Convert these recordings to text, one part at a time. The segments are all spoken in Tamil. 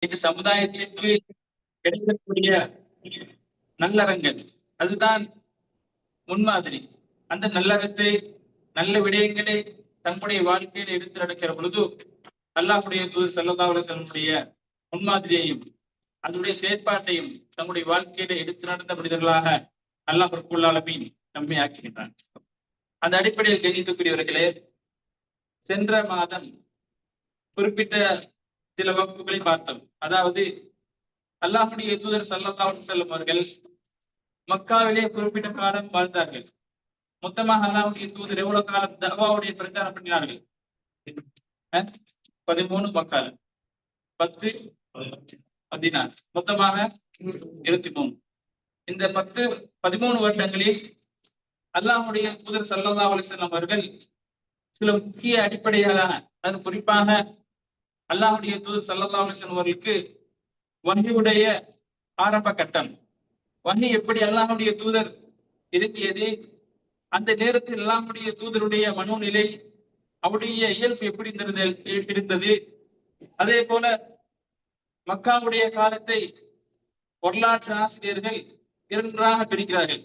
இந்த சமுதாயத்திற்கு கிடைக்கக்கூடிய நல்லறங்கள் அதுதான் முன்மாதிரி. அந்த நல்லறத்தை நல்ல விடயங்களை தன்னுடைய வாழ்க்கையில எடுத்து நடக்கிற பொழுது அல்லாஹ்வுடைய தூதர் ஸல்லல்லாஹு அலைஹி வஸல்லம் முன்மாதிரியையும் அதனுடைய செயற்பாட்டையும் தம்முடைய வாழ்க்கையில எடுத்து நடந்த மனிதர்களாக அல்லாஹ் ரப்பல் ஆலமீன் நம்மை ஆக்குகின்றான். அந்த அடிப்படையில் கணித்துக்குரியவர்களே, சென்ற மாதம் குறிப்பிட்ட சில வகுப்புகளை பார்த்தோம். அதாவது அல்லாஹ்வுடைய தூதர் ஸல்லல்லாஹு அலைஹி வஸல்லம் அவர்கள் மக்காவிலே குறிப்பிட்ட காலம் வாழ்ந்தார்கள். மொத்தமாக அல்லாஹ்வுடைய தூதர் எவ்வளவு காலம் தஅவாவுடைய பிரச்சாரம் பண்ணினார்கள்? 13 மக்கால் 10 16 மொத்தமாக 23. இந்த 13 வருடங்களில் அல்லாஹ்வுடைய தூதர் ஸல்லல்லாஹு அலைஹி வஸல்லம் அவர்கள் சில முக்கிய அடிப்படைகளான, அது குறிப்பாக அல்லாஹ்வுடைய தூதர் ஸல்லல்லாஹு அலைஹி வஸல்லம் அவர்களுக்கு வஹ்யுடைய ஆரம்ப கட்டம், வஹ்யு எப்படி அல்லாஹ்வுடைய தூதர் இறங்கியது, அந்த நேரத்தில் அல்லாஹ்வுடைய தூதருடைய மனோநிலை, அவருடைய இயல்பு எப்படி இருந்தது. அதே போல மக்காவுடைய காலத்தை வரலாற்று ஆசிரியர்கள் இரண்டாக பிரிக்கிறார்கள்.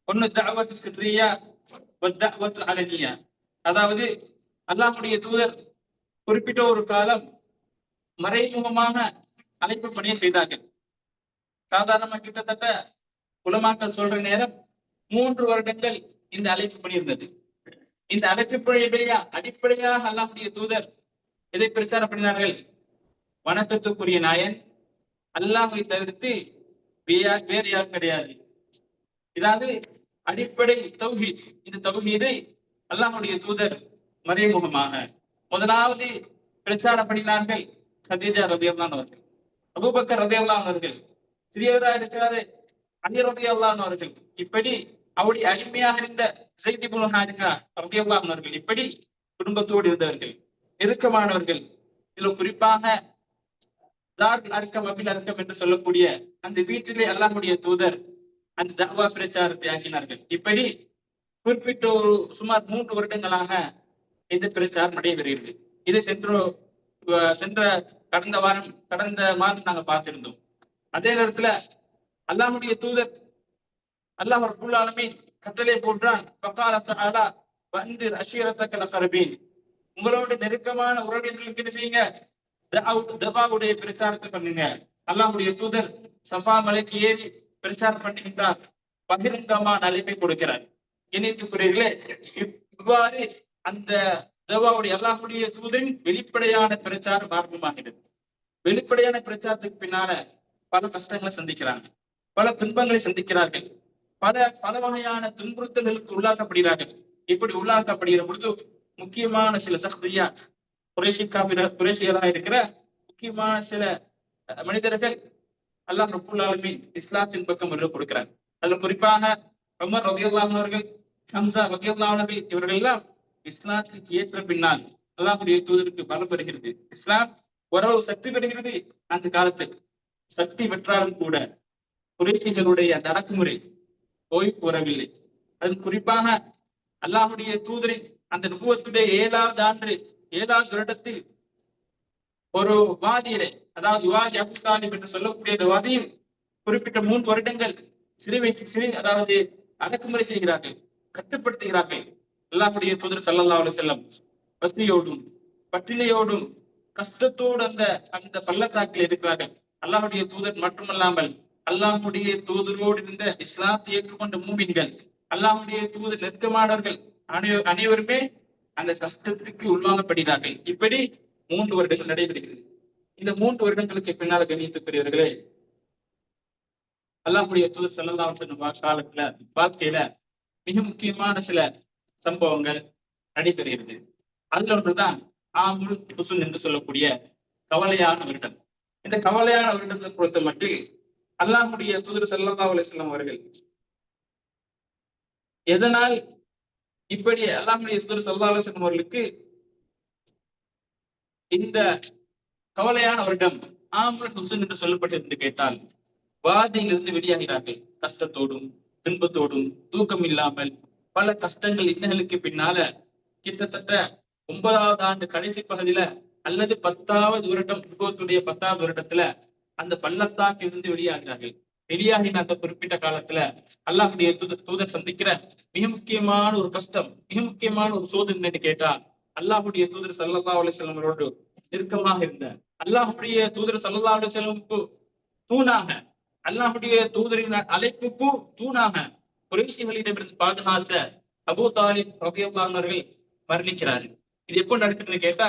ஒன்னு தஅவத்து சிர்ரியா வ தஅவத்து அலனியா. அதாவது அல்லாஹ்வுடைய தூதர் குறிப்பிட்ட ஒரு காலம் மறைமுகமாக அழைப்பு பணியை செய்தார்கள். சாதாரணமா கிட்டத்தட்ட உலமாக்கள் சொல்ற நேரம் 3 வருடங்கள் இந்த அழைப்பு பணி இருந்தது. இந்த அழைப்பு பணியுடைய அடிப்படையாக அல்லாஹ்வுடைய தூதர் எதை பிரச்சாரம் பண்ணினார்கள்? வணக்கத்துக்குரிய நாயன் அல்லாஹ்வை தவிர்த்து வேறு யாரும் கிடையாது. இதாவது அடிப்படை தௌஹீத். இந்த தௌஹீதை அல்லாஹ்வுடைய தூதர் மறைமுகமாக முதலாவது பிரச்சாரம் பண்ணினார்கள். கதீஜா ரலியல்லாஹு அவர்கள், அபூபக்கர் ரலியல்லாஹு அவர்கள், சிறியவராக இருக்கிறாரு அலி ரலியல்லாஹு அவர்கள், இப்படி அவருடைய அடிமையாக இருந்த ஸைத் இப்னு ஹாரிஸா ரலியல்லாஹு அவர்கள், இப்படி குடும்பத்தோடு இருந்தவர்கள், நெருக்கமானவர்கள். இதில் குறிப்பாக தாருல் அர்கம் அபில் அர்கம் என்று சொல்லக்கூடிய அந்த வீட்டிலே அல்லாஹ்வுடைய தூதர் அந்த தஅவா பிரச்சாரத்தை ஆக்கினார்கள். இப்படி குறிப்பிட்ட ஒரு சுமார் 3 வருடங்களாக இந்த பிரச்சாரம் நடைபெறுகிறது. இது சென்ற கடந்த மாதம் நாங்கள் பார்த்திருந்தோம். அதே நேரத்துல அல்லாஹ்வுடைய தூதர் அல்லாஹ் ரப்பல் ஆலமீன் கட்டளை போன்றான், ஃபகால தஆலா வஅன்திர் அஷீரத்தக்கல் அக்ரபீன், உங்களோட நெருக்கமான உறவினர்களுக்கு என்ன செய்யுங்க, தஅவாவுடைய பிரச்சாரத்தை பண்ணுங்க. அல்லாஹ்வுடைய தூதர் சஃபா மலைக்கு ஏறி பிரச்சாரம் பண்ணுகின்றார், பகிரங்கமான அழைப்பை கொடுக்கிறார். இணைத்துக்குரியவர்களே, இவ்வாறு அந்த தஅவாவுடைய அல்லாஹ்வுடைய தூதரின் வெளிப்படையான பிரச்சாரம் ஆரம்பமாகிறது. வெளிப்படையான பிரச்சாரத்துக்கு பின்னால பல கஷ்டங்களை சந்திக்கிறாங்க, பல துன்பங்களை சந்திக்கிறார்கள், பல வகையான துன்புறுத்தல்களுக்கு உள்ளாக்கப்படுகிறார்கள். இப்படி உள்ளாக்கப்படுகிற பொழுது முக்கியமான சில சக்தியா குறைஷியராக இருக்கிற முக்கியமான சில மனிதர்கள் அல்லாஹ் ரப்பல் ஆலமீன் இஸ்லாத்தின் பக்கம் வருகை கொடுக்கிறார். அதுல குறிப்பாக உமர் ரலியல்லாஹு அவர்கள், ஹம்சா ரலியல்லாஹு அவர்கள், இவர்கள் எல்லாம் இஸ்லாத்துக்கு ஏற்ற பின்னால் அல்லாஹ்வுடைய தூதருக்கு பலம் பெறுகிறது. இஸ்லாம் ஓரளவு சக்தி பெறுகிறது. அந்த காலத்தில் சக்தி பெற்றாலும் கூட குறைஷிகளுடைய அந்த அடக்குமுறை ஓய்வு வரவில்லை. அது குறிப்பாக அல்லாஹ்வுடைய தூதரின் அந்த நுபுவத்துடைய 7வது ஆண்டு 7வது வருடத்தில் ஒரு வாதியிலே, அதாவது வாதி அபூ தாலிப் என்று சொல்லக்கூடிய இந்த வாதியில் குறிப்பிட்ட 3 வருடங்கள் அதாவது அடக்குமுறை செய்கிறார்கள், கட்டுப்படுத்துகிறார்கள். அல்லாஹ்வுடைய தூதர் ஸல்லல்லாஹு அலைஹி வஸல்லம் பசியோடும் பட்டினியோடும் கஷ்டத்தோடு அந்த பள்ளத்தாக்கில் இருக்கிறார்கள். அல்லாஹ்வுடைய தூதர் மட்டுமல்லாமல் அல்லாஹ்வுடைய தூதரோடு இருந்த இஸ்லாத்தை ஏற்றுக்கொண்ட மூமின்கள், அல்லாஹ்வுடைய தூதர் நெருக்கமானவர்கள் அனைவருமே அந்த கஷ்டத்துக்கு உள்வாங்கப்படுகிறார்கள். இப்படி 3 வருடங்கள் நடைபெறுகிறது. இந்த 3 வருடங்களுக்கு பின்னால் கணித்துக்குரியவர்களே, அல்லாஹ்வுடைய தூதர் ஸல்லல்லாஹு அலைஹி வஸல்லம் வாழ்க்கையில மிக முக்கியமான சில சம்பவங்கள் நடைபெறுகிறது. அதுல ஒன்றுதான் ஆமுல் ஹுஸ்ன் என்று சொல்லக்கூடிய கவலையான வருடம். இந்த கவலையான வருடத்தை பொறுத்த மட்டும் அல்லாஹ்வுடைய தூதர் ஸல்லல்லாஹு அலைஹி வஸல்லம் அவர்கள் எதனால் இப்படி அல்லாஹ்வுடைய தூதர் ஸல்லல்லாஹு அலைஹி வஸல்லம் அவர்களுக்கு இந்த கவலையான வருடம் ஆமுல் ஹுஸ்ன் என்று சொல்லப்பட்டது என்று கேட்டால், வாதியிலிருந்து வெளியாகிறார்கள். கஷ்டத்தோடும் துன்பத்தோடும் தூக்கம் இல்லாமல் பல கஷ்டங்கள் இன்னல்களுக்கு பின்னால கிட்டத்தட்ட 9வது ஆண்டு கடைசி பகுதியில அல்லது 10வது வருடம், நுபுவத்துடைய 10வது வருடத்துல அந்த பள்ளத்தாக்கில் இருந்து வெளியாகிறார்கள். வெளியாகின அந்த குறிப்பிட்ட காலத்துல அல்லாஹ்வுடைய தூதர் சந்திக்கிற மிக முக்கியமான ஒரு கஷ்டம், மிக முக்கியமான ஒரு சோதனை கேட்டா, அல்லாஹ்வுடைய தூதர் ஸல்லல்லாஹு அலைஹி வஸல்லம் அவரோடு நெருக்கமாக இருந்த, அல்லாஹ்வுடைய தூதர் ஸல்லல்லாஹு அலைஹி வஸல்லமுக்கு தூணாக, அல்லாஹ்வுடைய தூதரின் அழைப்புக்கு தூணாக குறைஷிகளிடமிருந்து பாதுகாத்த அபூ தாலிப் ரலியல்லாஹு அன்ஹு அவர்கள் மரணிக்கிறார்கள். இது எப்போ நடக்குதுன்னு கேட்டா,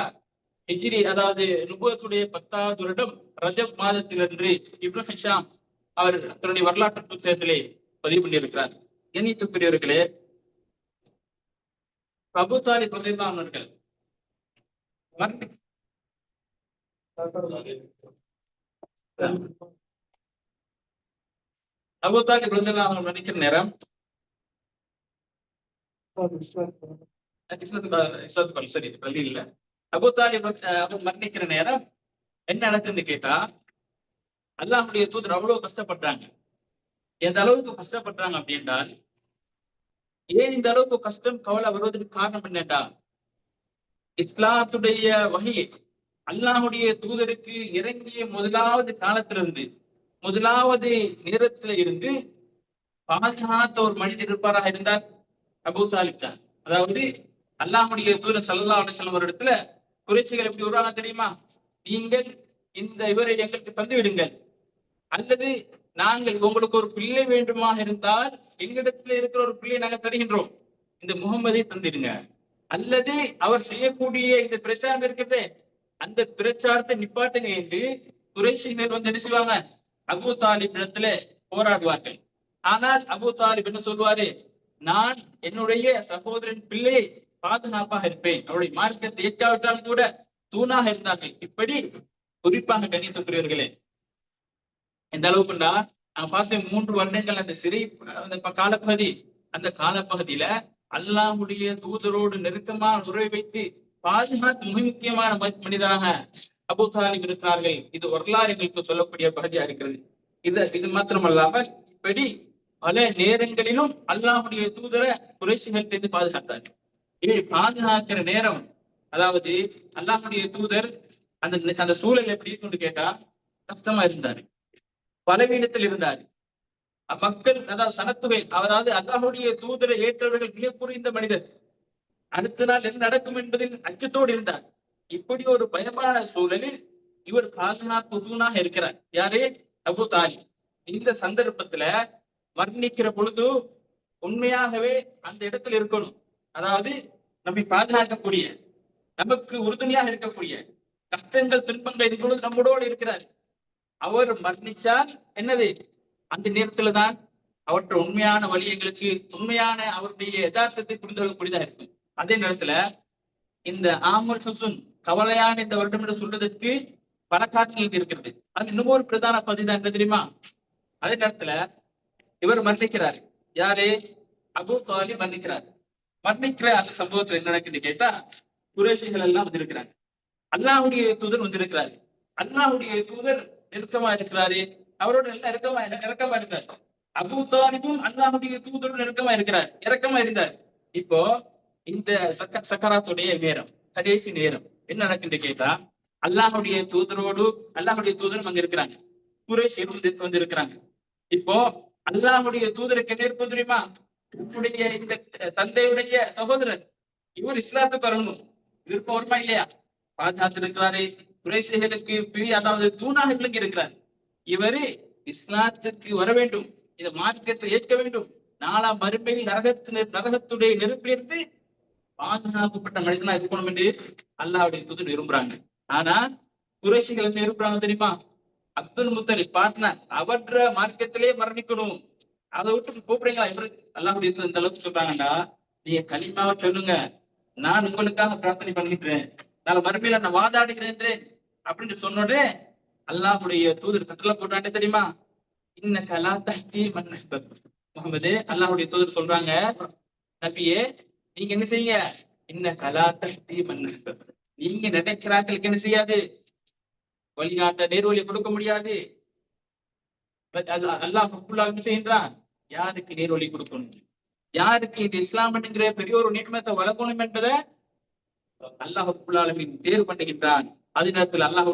ஹிஜ்ரி அதாவது நுபுவத்துடைய 10வது வருடம் ரஜப் மாதத்திலன்று இப்னு ஹிஷாம் அவர் தன்னுடைய வரலாற்று புத்தகத்திலே பதிவு பண்ணியிருக்கிறார். கண்ணியத்துக்குரியவர்களே, அபூ தாலிப் ரலியல்லாஹு அன்ஹு அவர்கள் அபூ தாலிப் ரலியல்லாஹு அன்ஹு மரணிக்கிற நேரம் சரி பள்ளி இல்ல. அபூ தாலிப் அவர் மரணிக்கிற நேரம் என்ன நடக்குதுன்னு கேட்டா, அல்லாஹ்வுடைய தூதர் அவ்வளவு கஷ்டப்படுறாங்க. எந்த அளவுக்கு கஷ்டப்படுறாங்க அப்படின்றால், ஏன் இந்த அளவுக்கு கஷ்டம் கவலை வருவதற்கு காரணம் என்னடா, இஸ்லாத்துடைய வஹி அல்லாஹ்வுடைய தூதருக்கு இறங்கிய முதலாவது காலத்திலிருந்து, முதலாவது நேரத்துல இருந்து பாதுகாத்த ஒரு மனிதர் இருப்பாராக இருந்தார் அபூ தாலிப் தான். அதாவது அல்லாஹ்வுடைய தூதர் ஸல்லல்லாஹு அலைஹி வஸல்லம் இடத்துல குறைஷிகள் எப்படி வருவாங்க தெரியுமா? நீங்கள் இந்த இவரை எங்களுக்கு தந்து விடுங்கள், அல்லது நாங்கள் உங்களுக்கு ஒரு பிள்ளை வேண்டுமாக இருந்தால் எங்களிடத்துல இருக்கிற ஒரு பிள்ளையை நாங்கள் தருகின்றோம், இந்த முகம்மதை தந்திடுங்க, அல்லது அவர் செய்யக்கூடிய இந்த பிரச்சாரம் இருக்குது அந்த பிரச்சாரத்தை நிப்பாட்டுங்க என்று குறைஷிகள் வந்து என்ன செய்வாங்க, அபூ தாலிப் இடத்துல போராடுவார்கள். ஆனால் அபூ தாலிப் என்ன சொல்வாரு, நான் என்னுடைய சகோதரன் பிள்ளையை பாதுகாப்பாக இருப்பேன், அவருடைய மார்க்கத்தை ஏற்காவிட்டாலும் கூட தூணாக இருந்தார்கள். இப்படி குறிப்பாக கணித்துக்குரியவர்களே, எந்த அளவுக்குண்டா நாங்க பார்த்த 3 வருடங்கள் அந்த சிறை அந்த காலப்பகுதி, அந்த காலப்பகுதியில அல்லாஹ்வுடைய தூதரோடு நெருக்கமான உறவை வைத்து பாதுகாத்து மிக முக்கியமான மனிதராக அபூ தாலிப் இருக்கிறார்கள். இது வரலாறு எங்களுக்கு சொல்லக்கூடிய பகுதியா இருக்கிறது. இது மாத்திரமல்லாமல் இப்படி பல நேரங்களிலும் அல்லாஹ்வுடைய தூதரை குறைஷிகளிலிருந்து பாதுகாத்தார்கள். இப்படி பாதுகாக்கிற நேரம், அதாவது அல்லாஹ்வுடைய தூதர் அந்த அந்த சூழல் எப்படி இருக்குன்னு கேட்டா, கஷ்டமா இருந்தாரு, பலவீனத்தில் இருந்தாரு. மக்கள் அதாவது சனத்துவை, அதாவது அல்லாஹ்வுடைய தூதரை ஏற்றவர்கள் மிக குறைந்த மனிதர். அடுத்த நாள் என்ன நடக்கும் என்பதில் அச்சத்தோடு இருந்தார். இப்படி ஒரு பயமான சூழலில் இவர் பாதுகாப்பு தூணாக இருக்கிறார். யாரே? அபூ தாலிப். இந்த சந்தர்ப்பத்துல வர்ணிக்கிற பொழுது உண்மையாகவே அந்த இடத்துல இருக்கணும், அதாவது நம்மை பாதுகாக்கக்கூடிய, நமக்கு உறுதுணையாக இருக்கக்கூடிய, கஷ்டங்கள் துன்பங்கள் இது பொழுது நம்மளோடு இருக்கிறார். அவர் மரணிச்சால் என்னது, அந்த நேரத்துல தான் அவற்றை உண்மையான வழி எங்களுக்கு உண்மையான அவருடைய யதார்த்தத்தை புரிந்து கொள்ளக்கூடியதா இருக்கும். அதே நேரத்துல இந்த ஆமுல் ஹுசுன் கவலையான இந்த வருடம் என்று சொல்றதற்கு பல காட்சிகள் இருக்கிறது. அது இன்னும் ஒரு பிரதான பதிவு என்ன தெரியுமா? அதே நேரத்துல இவர் மரணிக்கிறார். யாரு? அபூ தாலிப் மரணிக்கிறார். மரணிக்கிற அந்த சம்பவத்துல என்ன நடக்குன்னு கேட்டா, குறைஷிகள் எல்லாம் வந்திருக்கிறாங்க, அல்லாஹ்வுடைய தூதர் வந்திருக்கிறாரு. அல்லாஹ்வுடைய தூதர் நெருக்கமா இருக்கிறாரு, அவரோட எல்லாம் இறக்கமா இருந்தார். அபூ தாலிபும் அல்லாஹ்வுடைய தூதரோடு நெருக்கமா இருக்கிறார், இறக்கமா இருந்தார். இப்போ இந்த சக்கராத்துடைய நேரம், கடைசி நேரம் என்ன நடக்குன்னு கேட்டா, அல்லாஹ்வுடைய தூதரும் அங்க இருக்கிறாங்க, குறைஷிகள் வந்து இருக்கிறாங்க. இப்போ அல்லாஹ்வுடைய தூதருக்கு என்ன இருப்பது தெரியுமா? உன்னுடைய இந்த தந்தையுடைய சகோதரர் இவர் இஸ்லாத்துக்கு வரணும், விருப்பம் வருமா இல்லையா? பாதுகாத்து இருக்கிறாரு, குறைஷிகளுக்கு அதாவது தூணாக விளங்கி இருக்கிறார். இவரு இஸ்லாத்துக்கு வர வேண்டும், இந்த மார்க்கத்தை ஏற்க வேண்டும், நாலாம் மறுமையில் நரகத்துடைய நெருப்பிலிருந்து பாதுகாக்கப்பட்ட மனிதனா இருக்கணும் என்று அல்லாஹ்வுடைய தூதர் விரும்புறாங்க. ஆனா குறைஷிகள் என்ன விரும்புறாங்க தெரியுமா? அப்துல் முத்தலிப் பார்ட்னர் அவற்ற மார்க்கத்திலே மரணிக்கணும், அதை விட்டு கூப்பிடுறீங்களா? இவரு அல்லாஹ்வுடைய தூதர் இந்த அளவுக்கு சொல்றாங்கடா, நீங்க கலிமாவை சொல்லுங்க, நான் உங்களுக்காக பிரார்த்தனை பண்ணிக்கிறேன், நான் மறுமையில நான் வாதாடுகிறேன் அப்படின்னு சொன்னோடனே அல்லாஹ்வுடைய தூதர் கட்டளை போட்டானே தெரியுமா? இன்னக லா தஹ்தி மன் அஹ்பப்த. முஹம்மதே, அல்லாஹ்வுடைய தூதர் சொல்றாங்க, நபியே நீங்க என்ன செய்ய, இன்னக லா தஹ்தி மன் அஹ்பப்த, நீங்க நினைக்கிறாங்களுக்கு என்ன செய்யாது, வழிகாட்ட நேர்வழி கொடுக்க முடியாது. அல்லாஹ் என்ன செய்கின்றான், யாருக்கு நேர்வழி கொடுக்கணும், யாருக்கு இது இஸ்லாம் என்கிற பெரிய ஒரு நியமத்தை வழங்கணும் என்பதை அல்லாஹ் ரப்புல் ஆலமீன் தேர்வு பண்ணுகின்றான். அதே நேரத்தில் அல்லாஹ்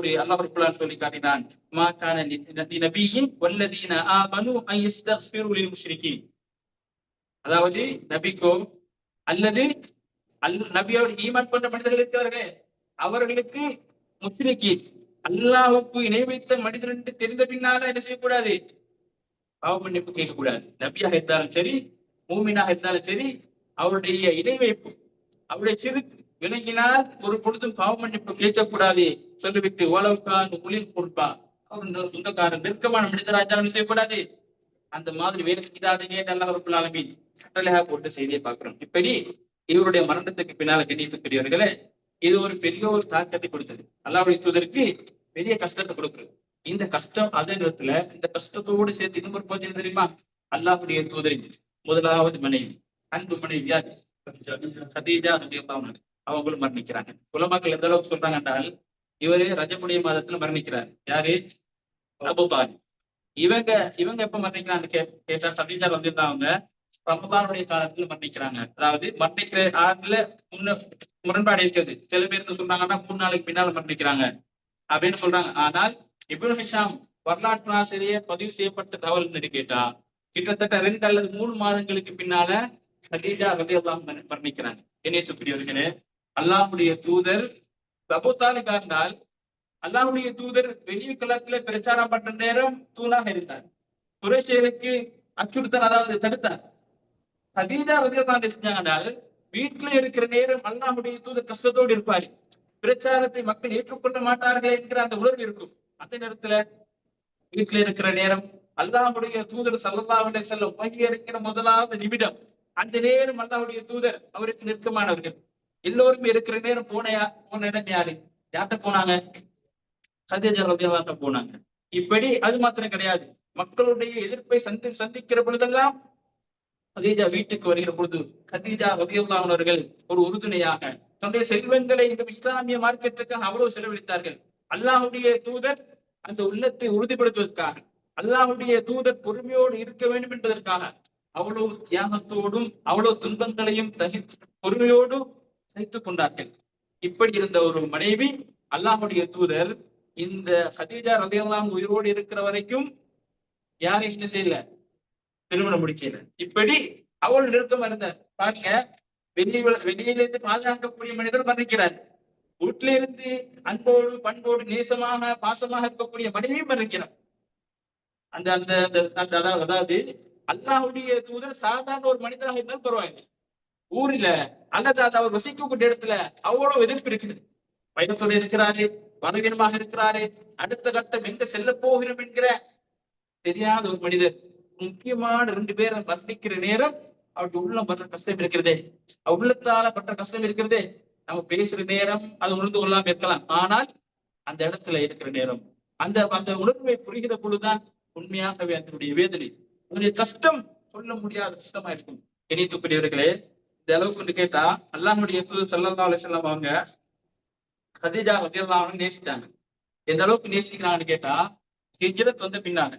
குர்ஆன் சொல்லி காட்டினான், மா கான நபியின் வல்லதீன ஆமனு அன் யஸ்தக்ஃபிரு லில் முஷ்ரிகீன். அதாவது நபிக்கோ அல்லது நபியோடு ஈமான் கொண்ட மனிதர்கள் இருக்கிறார்களே அவர்களுக்கு முஷ்ரிகீன் அல்லாஹ்வுக்கு இணை வைத்த மனிதர் என்று தெரிந்த பின்னால என்ன செய்யக்கூடாது, பாவ மன்னிப்பு கேட்கக்கூடாது. நபியாக இருந்தாலும் சரி, மூமினாக இருந்தாலும் சரி, அவருடைய இணை வைப்பு, அவருடைய சிறு விளங்கினால் ஒரு பொழுதும் பாவ மன்னிப்பு கேட்கக்கூடாது சொல்லிவிட்டு ஓலவுக்கான் உளில் கொடுப்பா, அவர் சொந்தக்காரன் நெருக்கமான மனிதராக இருந்தாலும் செய்யக்கூடாது. அந்த மாதிரி வேலை செய்தாதீங்க அல்லாஹ் ரப்பல் ஆலமீன் கட்டளையாக போட்டு செய்தியை பார்க்கிறோம். இப்படி இவருடைய மரணத்துக்கு பின்னால கண்ணியத்துக்குரியவர்களே, இது ஒரு பெரிய ஒரு தாக்கத்தை கொடுத்தது. அல்லாஹ்வுடைய தூதருக்கு பெரிய கஷ்டத்தை கொடுக்கிறது. இந்த கஷ்டம் அதே நேரத்துல இந்த கஷ்டத்தோடு சேர்த்து இன்னொரு பகுதி தெரியுமா, அல்லாஹ்வுடைய தூதரின் முதலாவது மனைவி, அன்பு மனைவி யார், கதீஜா ரலியல்லாஹு அன்ஹா. அவங்களும் மரணிக்கிறாங்க. உலமாக்கள் எந்த அளவுக்கு சொல்றாங்க என்றால், இவரு ரஜபுடைய மாதத்துல மரணிக்கிறார். யாரு, அபூ தாலிப். இவங்க எப்ப மரணிக்கிறான்னு கேட்டா, கதீஜா ரலியல்லாஹு அன்ஹா ரமதானுடைய காலத்துல மரணிக்கிறாங்க. அதாவது மரணிக்கிற ஆண்டுல முரண்பாடு இருக்கிறது. சில பேருக்கு சொல்றாங்கன்னா 3 நாளைக்கு பின்னால மரணிக்கிறாங்க அப்படின்னு சொல்றாங்க. ஆனால் இப்னு ஹிஷாம் வரலாற்று ஆசிரியர் பதிவு செய்யப்பட்ட தகவல் என்று கேட்டா, கிட்டத்தட்ட 2 அல்லது 3 மாதங்களுக்கு பின்னால கதீஜா ரலியல்லாஹு அன்ஹா மரணிக்கிறாங்க. இணையத்துக்குரியவர்களே, அல்லாஹ்வுடைய தூதர் அபூ தாலிப் இருந்தால், அல்லாஹ்வுடைய தூதர் வெளிய களத்துல பிரச்சாரம் பண்ற நேரம் தூணாக இருந்தார். குறைஷியருக்கு அச்சுறுத்தல், அதாவது தடுத்தார். கதீஜா ரலியல்லாஹு அன்ஹா செஞ்சாங்கனால் வீட்டுல இருக்கிற நேரம் அல்லாஹ்வுடைய தூதர் கஷ்டத்தோடு இருப்பாரு. பிரச்சாரத்தை மக்கள் ஏற்றுக்கொள்ள மாட்டார்கள் என்கிற அந்த உணர்வு இருக்கும். அந்த நேரத்துல வீட்டுல இருக்கிற நேரம் அல்லாஹ்வுடைய தூதர் ஸல்லல்லாஹு அலைஹி வஸல்லம் வஹி இருக்கிற முதலாவது நிமிடம், அந்த நேரம் அல்லாஹ்வுடைய தூதர் அவருக்கு நெருக்கமானவர்கள் எல்லோரும் இருக்கிற நேரம் போன இடம் யாரு, யார்கிட்ட போனாங்க, கதீஜா ரலியல்லாஹு அன்ஹா போனாங்க. இப்படி அது மாத்திரம் கிடையாது, மக்களுடைய எதிர்ப்பை சந்திக்கிற பொழுதெல்லாம் கதீஜா வீட்டுக்கு வருகிற பொழுது கதீஜா ரலியல்லாஹு அன்ஹா அவர்கள் ஒரு உறுதுணையாக தன்னுடைய செல்வங்களை இந்த இஸ்லாமிய மார்க்கெட்டுக்காக அவ்வளவு செலவழித்தார்கள். அல்லாஹ்வுடைய தூதர் அந்த உள்ளத்தை உறுதிப்படுத்துவதற்காக, அல்லாஹ்வுடைய தூதர் பொறுமையோடு இருக்க வேண்டும் என்பதற்காக அவ்வளவு தியாகத்தோடும் அவ்வளவு துன்பங்களையும் பொறுமையோடு சகித்துக் கொண்டார்கள். இப்படி இருந்த ஒரு மனைவி அல்லாஹ்வுடைய தூதர் இந்த கதீஜா ரலியல்லாஹு அன்ஹா உயிரோடு இருக்கிற வரைக்கும் யாரையும் என்ன செய்யல, திருமணம் முடிக்கல. இப்படி அவள் நெருக்கமா இருந்தார். பாருங்க, வெளியிலிருந்து பாதுகாக்கக்கூடிய மனிதர் மரணிக்கிறார். வீட்டில இருந்து அன்போடு பண்போடு நேசமாக பாசமாக இருக்கக்கூடிய மனைவியும் மரணிக்கிறார். அந்த அந்த அதாவது அல்லாஹ்வுடைய தூதர் சாதாரண ஒரு மனிதராக இருந்தாலும் பரவாயில்லை, ஊரில அல்லது அது அவர் வசிக்கக்கூடிய இடத்துல அவ்வளவு எதிர்ப்பு இருக்கிறது. பயணத்தோடு இருக்கிறாரு, பலவீனமாக இருக்கிறாரு, அடுத்த கட்டம் எங்க செல்ல போகிறோம் என்கிற தெரியாத ஒரு மனிதர் முக்கியமான 2 பேரை மரணிக்கிற நேரம் அவருக்கு உள்ளம் பண்ற கஷ்டம் இருக்கிறதே, உள்ளத்தால பற்ற கஷ்டம் இருக்கிறதே. நம்ம பேசுற நேரம் அது உணர்ந்து கொள்ளாம இருக்கலாம், ஆனால் அந்த இடத்துல இருக்கிற நேரம் அந்த அந்த உணர்வை புரிகிற பொழுதுதான் உண்மையாகவே அதனுடைய வேதனை, அதனுடைய கஷ்டம் சொல்ல முடியாத கஷ்டமா இருக்கும். இணைத்துக்குரியவர்களே, இந்த அளவுக்கு கேட்டா அல்லாஹ்வுடைய தூதர் ஸல்லல்லாஹு அலைஹி வஸல்லம் அவங்க கதீஜா ரலியல்லாஹு அன்ஹா நேசிட்டாங்க. எந்த அளவுக்கு நேசிக்கிறாங்கன்னு கேட்டா, ஹிஜ்ரத் வந்த பின்னால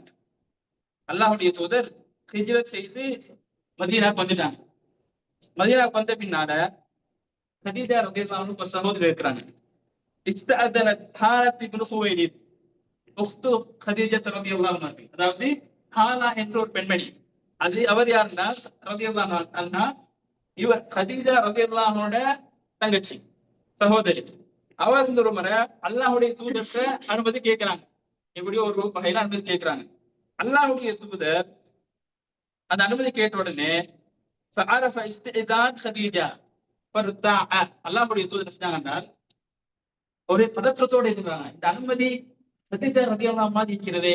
அல்லாஹ்வுடைய தூதர் ஹிஜ்ரத் செய்து மதீனாக்கு வந்துட்டாங்க. மதீனாக்கு வந்த பின்னால கதீஜா ரலியல்லாஹு அன்ஹா ஒரு சகோதரி இருக்கிறாங்க. இஸ்தஅதனத் ஹாலத் இப்னு ஹுவைலித் உக்து கதீஜா ரலியல்லாஹு அன்ஹா, அதாவது ஹாலா என்ற ஒரு பெண்மணி. அது அவர் யாருன்னா ரலியல்லாஹு அன்ஹா, இவர் கதீஜா ரலியல்லாஹு அன்ஹா தங்கச்சி சகோதரி. அவர் இந்த ஒரு முறை அல்லாஹ்வுடைய தூதர்கிட்ட அனுமதி கேட்கிறாங்க. எப்படியோ ஒரு வகையில அனுமதி கேட்கிறாங்க. அல்லாஹ்வுடைய தூதர் அந்த அனுமதி கேட்ட உடனே அல்லாஹ்வுடைய தூதர் செஞ்சாங்கன்னா ஒரே பதற்றத்தோட இருக்கிறாங்க. இந்த அனுமதி கதீஜா ரலியல்லாஹு அன்ஹா மாதிரி இருக்கிறதே,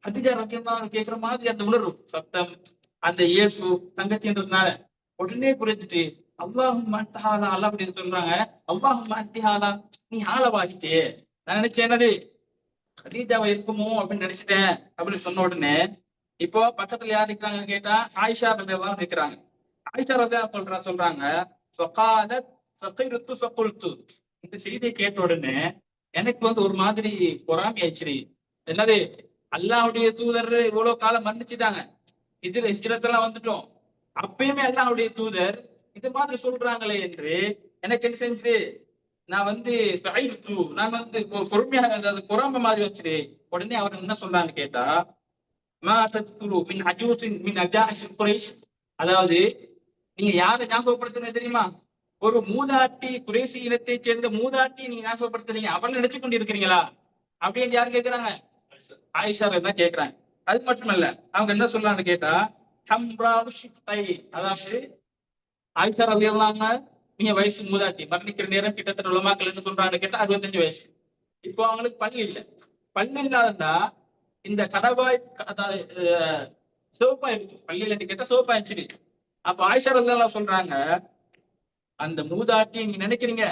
கதீஜா ரலியல்லாஹு அன்ஹா கேட்கிற மாதிரி அந்த உணர்வு சத்தம், அந்த இயேசு தங்கச்சின்றதுனால உடனே புரிஞ்சுட்டு அல்லாஹும்ம அன்த ஹாலா, அல்லாஹ்வுடைய சொல்றாங்க, அல்லாஹும்ம அன்தி ஹாலா, நீ ஹாலவாகிட்டே. நான் நினைச்சேன் என்னது கதீஜாவை இருக்குமோ அப்படின்னு நினைச்சிட்டேன் அப்படின்னு சொன்ன உடனே இப்போ பக்கத்துல யார் நிக்கிறாங்கன்னு கேட்டா ஆயிஷா ரலியல்லாஹு அன்ஹா நிக்கிறாங்க. ஆயிஷா ரலியல்லாஹு அன்ஹா சொல்றாங்க, ஃபகாலத் ஃபகிர்து ஃபகுல்து, இந்த செய்தியை கேட்ட உடனே எனக்கு ஒரு மாதிரி பொறாமை ஆயிடுச்சு. என்னது, அல்லாஹ்வுடைய தூதர் இவ்வளவு காலம் மன்னிச்சுட்டாங்க, இதுல ஹிஜ்ரத்தெல்லாம் வந்துட்டோம், அப்பயுமே அல்லாஹ்வுடைய தூதர் இது மாதிரி சொல்றாங்களே என்று எனக்கு என்ன செஞ்சு நான் வந்து நான் வந்து பொறுமையாக அதாவது பொறாம மாதிரி வச்சுட்டு உடனே அவர் என்ன சொல்றான்னு கேட்டா மா தத்குரு மின் அஜூசின் மின் அஜாஹின் குறைஷ், அதாவது நீங்க யாரை ஞாபகப்படுத்துறது தெரியுமா? ஒரு மூதாட்டி, குறைசி இனத்தை சேர்ந்த மூதாட்டி நீங்க ஞாபகப்படுத்துறீங்க, அவள் நினைச்சு கொண்டு இருக்கிறீங்களா அப்படின்னு யாரு கேட்கிறாங்க? ஆயிஷா தான் கேட்கிறாங்க. அது மட்டுமல்ல, அவங்க என்ன சொல்றான்னு கேட்டா அதாவது ஆயிஷா ரலியல்லாஹு நீங்க வயசு மூதாட்டி, மரணிக்கிற நேரம் கிட்டத்தட்ட உலமாக்கள் என்ன சொல்றாங்கன்னு கேட்டா 65 வயசு. இப்போ அவங்களுக்கு பள்ளி இல்ல. பள்ளி இல்லாதா இந்த கடவாய் சிவப்பா இருக்கு, பள்ளியில கேட்டா சிவப்பா இருந்துச்சு. அப்ப ஆயிஷா ரலியல்லாஹு சொல்றாங்க, அந்த மூதாட்டி நீங்க நினைக்கிறீங்க,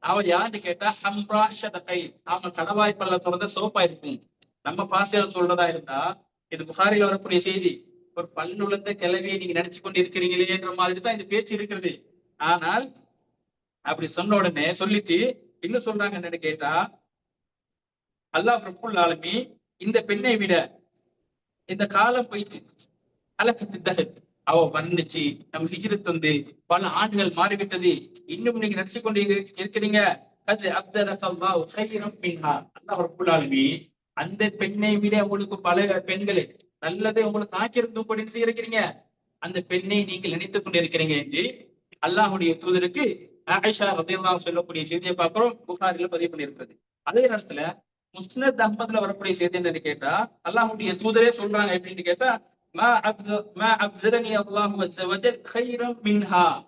அவள் யாருன்னு கேட்டா ஹம்ரா ஷதகை, அவங்க கடவாய் பல்ல திறந்த சிவப்பா இருக்கும். நம்ம பாசையில சொல்றதா இருந்தா இது புகாரில வரக்கூடிய செய்தி, ஒரு பல்லுள்ள கிளவியை நீங்க நினைச்சு கொண்டு இருக்கிறீங்களே என்ற மாதிரி தான் இந்த பேச்சு இருக்கிறது. ஆனால் அப்படி சொன்ன உடனே சொல்லிட்டு இன்னும் சொல்றாங்க என்னன்னு கேட்டா, அல்லாஹ் ரப்புல் ஆலமீன் இந்த பெண்ணை விட இந்த காலம் போயிட்டு அலகத்து அவ வந்துச்சு, நம்ம ஹிஜ்ரத் வந்து பல ஆண்டுகள் மாறிவிட்டது, இன்னும் நீங்க நினைச்சு கொண்டு இருக்கிறீங்க. அது அப்தரல்லாஹு கைரம் மின்ஹா, அல்லாஹ் ரப்புல் ஆலமீன் அந்த பெண்ணை விட உங்களுக்கு பல பெண்களை நல்லதை உங்களுக்கு ஆக்கியிருந்தும் கூட இருக்கிறீங்க, அந்த பெண்ணை நீங்கள் நினைத்துக் கொண்டிருக்கிறீங்க என்று அல்லாஹுடைய தூதருக்கு ஆயிஷா ரலியல்லாஹு சொல்லக்கூடிய செய்தியை பார்க்கிறோம், புகாரில பதிவு பண்ணியிருக்கிறது. அதே நேரத்துல முஸ்னத் அஹ்மத்ல வரக்கூடிய செய்தி என்னன்னு கேட்டா, அல்லாஹுடைய தூதரே சொல்றாங்க எப்படின்னு கேட்டா,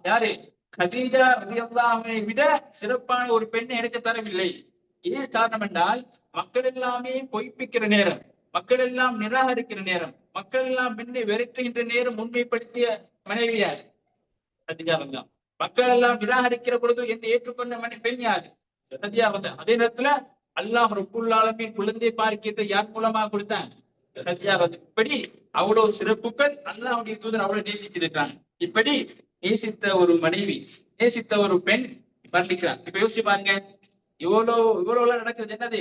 யாரு? கதீஜா ரலியல்லாஹுவை விட சிறப்பான ஒரு பெண்ணை எனக்கு தரவில்லை. ஏன் காரணம் என்றால், மக்கள் எல்லாமே பொய்ப்பிக்கிற நேரம், மக்கள் எல்லாம் நிராகரிக்கிற நேரம், மக்கள் எல்லாம் பெண்ணை விரட்டுகின்ற நேரம் முன்மைப்படுத்திய மனைவியார் கதீஜா ரலியல்லாஹு. மக்கள் எல்லாம் நிராகரிக்கிற பொழுது என்னை ஏற்றுக்கொண்ட பெண் யாரு? கதீஜா ரலியல்லாஹு. அதே நேரத்துல அல்லாஹ் ரப்புல் ஆலமீன் குழந்தை பாக்கியத்தை யார் மூலமா கொடுத்தாங்க? கதீஜா ரலியல்லாஹு. இப்படி அவ்வளவு சிறப்புகள் அல்லாஹ்வுடைய தூதர் அவ்வளவு நேசிச்சிருக்காங்க. இப்படி நேசித்த ஒரு மனைவி, நேசித்த ஒரு பெண் வர்ணிக்கிறார். இப்ப யோசிச்சு பாருங்க, இவ்வளவு நடக்குது. என்னது?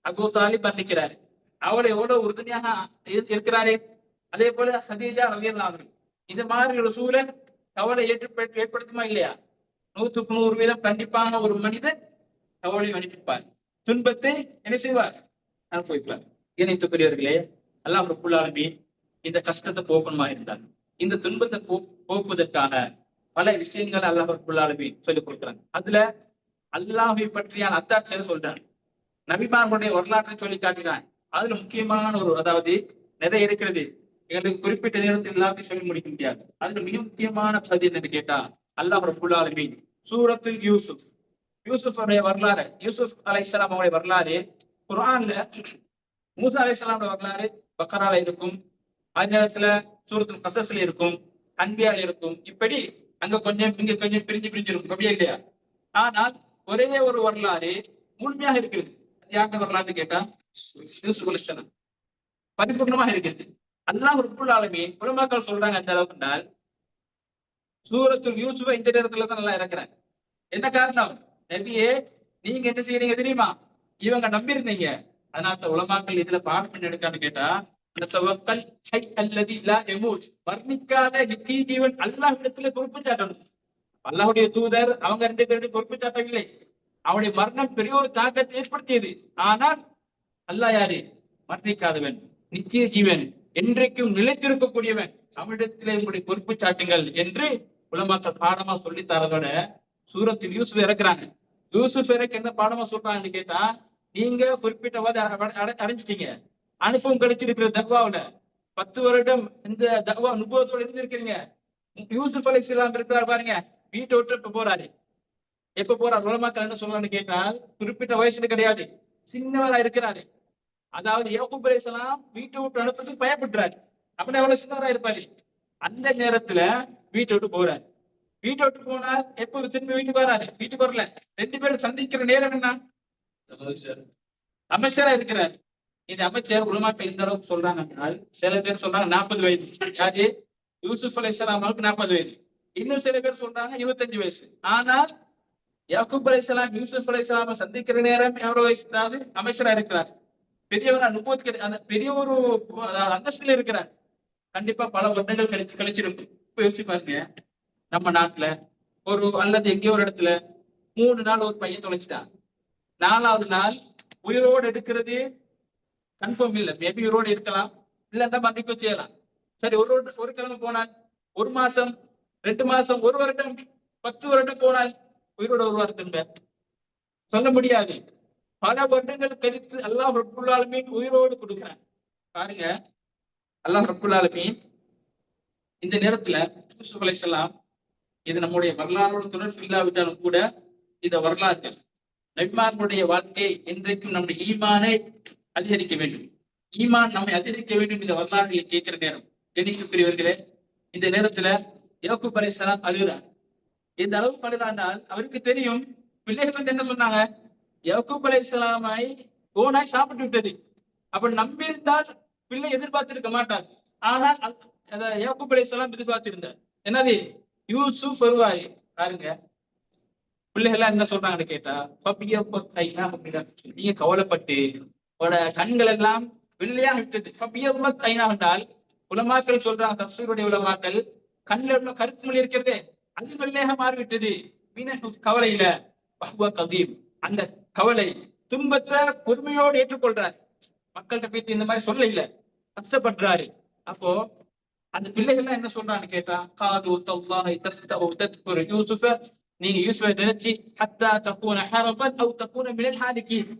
அபூ தாலிப் வர்ணிக்கிறாரு, அவளை எவ்வளவு உறுதுணையாக இருக்கிறாரே. அதே போல கதீஜா ரலியல்லாஹு. இந்த மாதிரி ஒரு சூழல் கவலை ஏற்படுத்துமா இல்லையா? 100க்கு 100% கண்டிப்பான ஒரு மனிதன் கவலை அனுப்பிப்பார், துன்பத்தை என்ன செய்வார்? அனுபவிப்பார். இணைத்துக்குரியவர்களே, அல்லாஹ் ரப்புல் ஆலமீன் இந்த கஷ்டத்தை போக்கணுமா இருந்தார், இந்த துன்பத்தை போக்குவதற்காக பல விஷயங்கள் அல்லாஹ் ரப்புல் ஆலமீன் சொல்லிக் கொடுக்குறாங்க. அதுல அல்லாஹை பற்றியான அத்தாட்சியை சொல்றாங்க, நபிமார்களுடைய வரலாற்றை சொல்லி காட்டினான். அதுல முக்கியமான ஒரு, அதாவது நிறைய இருக்கிறது, எங்களுக்கு குறிப்பிட்ட நேரத்தில் எல்லாத்தையும் சொல்லி முடிக்க முடியாது. அதுல மிக முக்கியமான பகுதி என்னன்னு கேட்டா, அல்லாஹ் ரப்புல் ஆலமீன் சூரத்துல் யூசுப், யூசுஃபுடைய வரலாறு, யூசுப் அலைஹிஸ்ஸலாம் அவருடைய வரலாறு குர்ஆன்ல, மூசா அலைஹிஸ்ஸலாமுடைய வரலாறு பக்கரால இருக்கும், அதே நேரத்துல சூரத்துல் கஸஸ்ல இருக்கும், அன்பியால இருக்கும். இப்படி அங்க கொஞ்சம் இங்க கொஞ்சம் பிரிஞ்சு இருக்கும், அப்படியே இல்லையா? ஆனால் ஒரே ஒரு வரலாறு முழுமையாக இருக்கிறது. அது யாருடைய வரலாறு கேட்டா, யூசுப் அலைஹிஸ்ஸலாம் பரிபூர்ணமாக இருக்கிறது. அல்லாஹ் ரப்புல் ஆலமீன் உலமாக்கள் சொல்றாங்க அந்த அளவுக்கு என்றால், சூரத்துல் யூசுஃபை இந்த நேரத்துல தான் நல்லா இறக்குறாங்க. என்ன காரணம்? நபியே, நீங்க என்ன செய்யறீங்க தெரியுமா? இவங்க நம்பி இருந்தீங்க, அதனால உலமாக்கள் இதுல பாடம் எடுக்கான்னு கேட்டா, வர்ணிக்காத நித்திய ஜீவன் அல்லாஹ் இடத்துல பொறுப்பு சாட்டணும். அல்லாஹுடைய தூதர் அவங்க 2 பேரும் பொறுப்பு சாட்டவில்லை. அவருடைய மரணம் பெரிய ஒரு தாக்கத்தை ஏற்படுத்தியது. ஆனால் அல்லாஹ் யாரு? மரணிக்காதவன், நித்திய ஜீவன், என்றைக்கும் நிலைத்திருக்கக்கூடியவன், அவனிடத்திலே உங்களுடைய பொறுப்பு சாட்டுங்கள் என்று உலமாக்கள் பாடமா சொல்லி தரதோட சூரத்தில் யூசுப் இறக்குறாங்க. யூசுப் இறக்க என்ன பாடமா சொல்றாங்கன்னு கேட்டா, நீங்க குறிப்பிட்ட அடைஞ்சிட்டீங்க, அனுபவம் கிடைச்சிருக்கிற தக்வாவுல 10 வருடம் இந்த தக்வா நுபுவத்தோடு இருந்திருக்கிறீங்க. யூசுப் அலைஹிஸ்ஸலாம் இருக்கிறார் பாருங்க, வீட்டை விட்டு இப்ப போறாரு. எப்ப போறார்? உலமாக்கள் என்ன சொல்றான்னு கேட்டால், குறிப்பிட்ட வயசுல கிடையாது, சின்னவரா இருக்கிறாரு. அதாவது யாக்கூப் அலைஹிஸ்ஸலாம் வீட்டை விட்டு அனுப்புறதுக்கு பயப்படுறாரு. அப்படி அவ்வளவு சின்னவரா இருப்பாரு. அந்த நேரத்துல வீட்டை விட்டு போறாரு. வீட்டை விட்டு போனால் எப்ப திரும்பி வீட்டுக்கு வராது, வீட்டுக்கு வரல. 2 பேரும் சந்திக்கிற நேரம் என்ன? அமைச்சரா இருக்கிறார். இந்த அமைச்சர் உலமாக்கள் இந்த அளவுக்கு சொல்றாங்க. சில பேர் சொல்றாங்க 40 வயது. யாரு? யூசுப் அலைஹிஸ்ஸலாம் 40 வயது. இன்னும் சில பேர் சொல்றாங்க 25 வயசு. ஆனால் யாக்கூப் அலைஹிஸ்ஸலாம் யூசுப் அலைஹிஸ்ஸலாமை சந்திக்கிற நேரம் எவ்வளவு வயசு? அதாவது அமைச்சரா இருக்கிறார், பெரியவர், அனுபவத்துக்கு அந்த பெரிய ஒரு அந்தஸ்துல இருக்கிறார். கண்டிப்பா பல வருடங்கள் கழிச்சிருக்கு. இப்ப யோசிச்சு பாருங்க, நம்ம நாட்டுல ஒரு அல்லது எங்கேயோ ஒரு இடத்துல 3 நாள் ஒரு பையன் தொலைச்சிட்டான். 4வது நாள் உயிரோடு எடுக்கிறது கன்ஃபார்ம் இல்ல, மேபி உயிரோடு இருக்கலாம், இல்லன்னா மன்னிப்பு செய்யலாம். சரி, ஒரு கிழமை போனால், 1 மாசம், 2 மாசம், 1 வருடம், 10 வருடம் போனால் உயிரோடு வருவார் திரும்ப சொல்ல முடியாது. பல வருடங்கள் கழித்து அல்லாஹ் ரப்புல் ஆலமீன் உயிரோடு கொடுக்கிறான். பாருங்க, அல்லாஹ் ரப்புல் ஆலமீன் இந்த நேரத்துல யூசுப் அலைஹிஸ்ஸலாம், இது நம்முடைய வரலாறோடு தொடர்பு இல்லாவிட்டாலும் கூட இந்த வரலாறுகள் நபிமார்களுடைய வாழ்க்கை என்றைக்கும் நம்முடைய ஈமானை அதிகரிக்க வேண்டும். ஈமான் நம்மை அதிகரிக்க வேண்டும். இந்த வரலாறுகளை கேட்கிற நேரம் கணிக்கக்கூடியவர்களே, இந்த நேரத்துல யாக்கூப் அலைஹிஸ்ஸலாம் அழுகிறார். எந்த அளவுக்கு அழுகிறானால் அவருக்கு தெரியும் பிள்ளைகள் வந்து என்ன சொன்னாங்க, யாக்கூப் அலைஹிஸ்ஸலாமை ஓனாய் சாப்பிட்டு விட்டது. அப்ப நம்பியிருந்தால் பிள்ளை எதிர்பார்த்திருக்க மாட்டார். ஆனால் யாக்கூப் அலைஹிஸ்ஸலாம் எதிர்பார்த்திருந்தார். என்னது, யூசுப் வருவாய். பாருங்க, பிள்ளைகள் என்ன சொல்றாங்கன்னு கேட்டா, நீங்க கவலைப்பட்டு கண்கள் எல்லாம் வெள்ளையாக விட்டது. என்றால் உலமாக்கள் சொல்றாங்க, தஃசீருடைய உலமாக்கள், கண்ணில் உள்ள கருப்பு மொழி இருக்கிறதே அது வெள்ளையாக மாறிவிட்டது. கவலையில கதீம், அந்த கவலை துன்பத்தை பொறுமையோடு ஏற்றுக்கொள்றாரு. மக்கள்கிட்ட போயிட்டு இந்த மாதிரி சொல்ல இல்ல, கஷ்டப்படுறாரு. அப்போ அந்த பிள்ளைகள் என்ன சொல்றான்னு கேட்டா, காது தல்லாஹி தஸ்தஉ தத்குரு யூசுஃப, நீங்க யூசுஃபை நினைச்சு ஹத்தா தகூன ஹரபன் அவ் தகூன மினல் ஹாலிகீன்,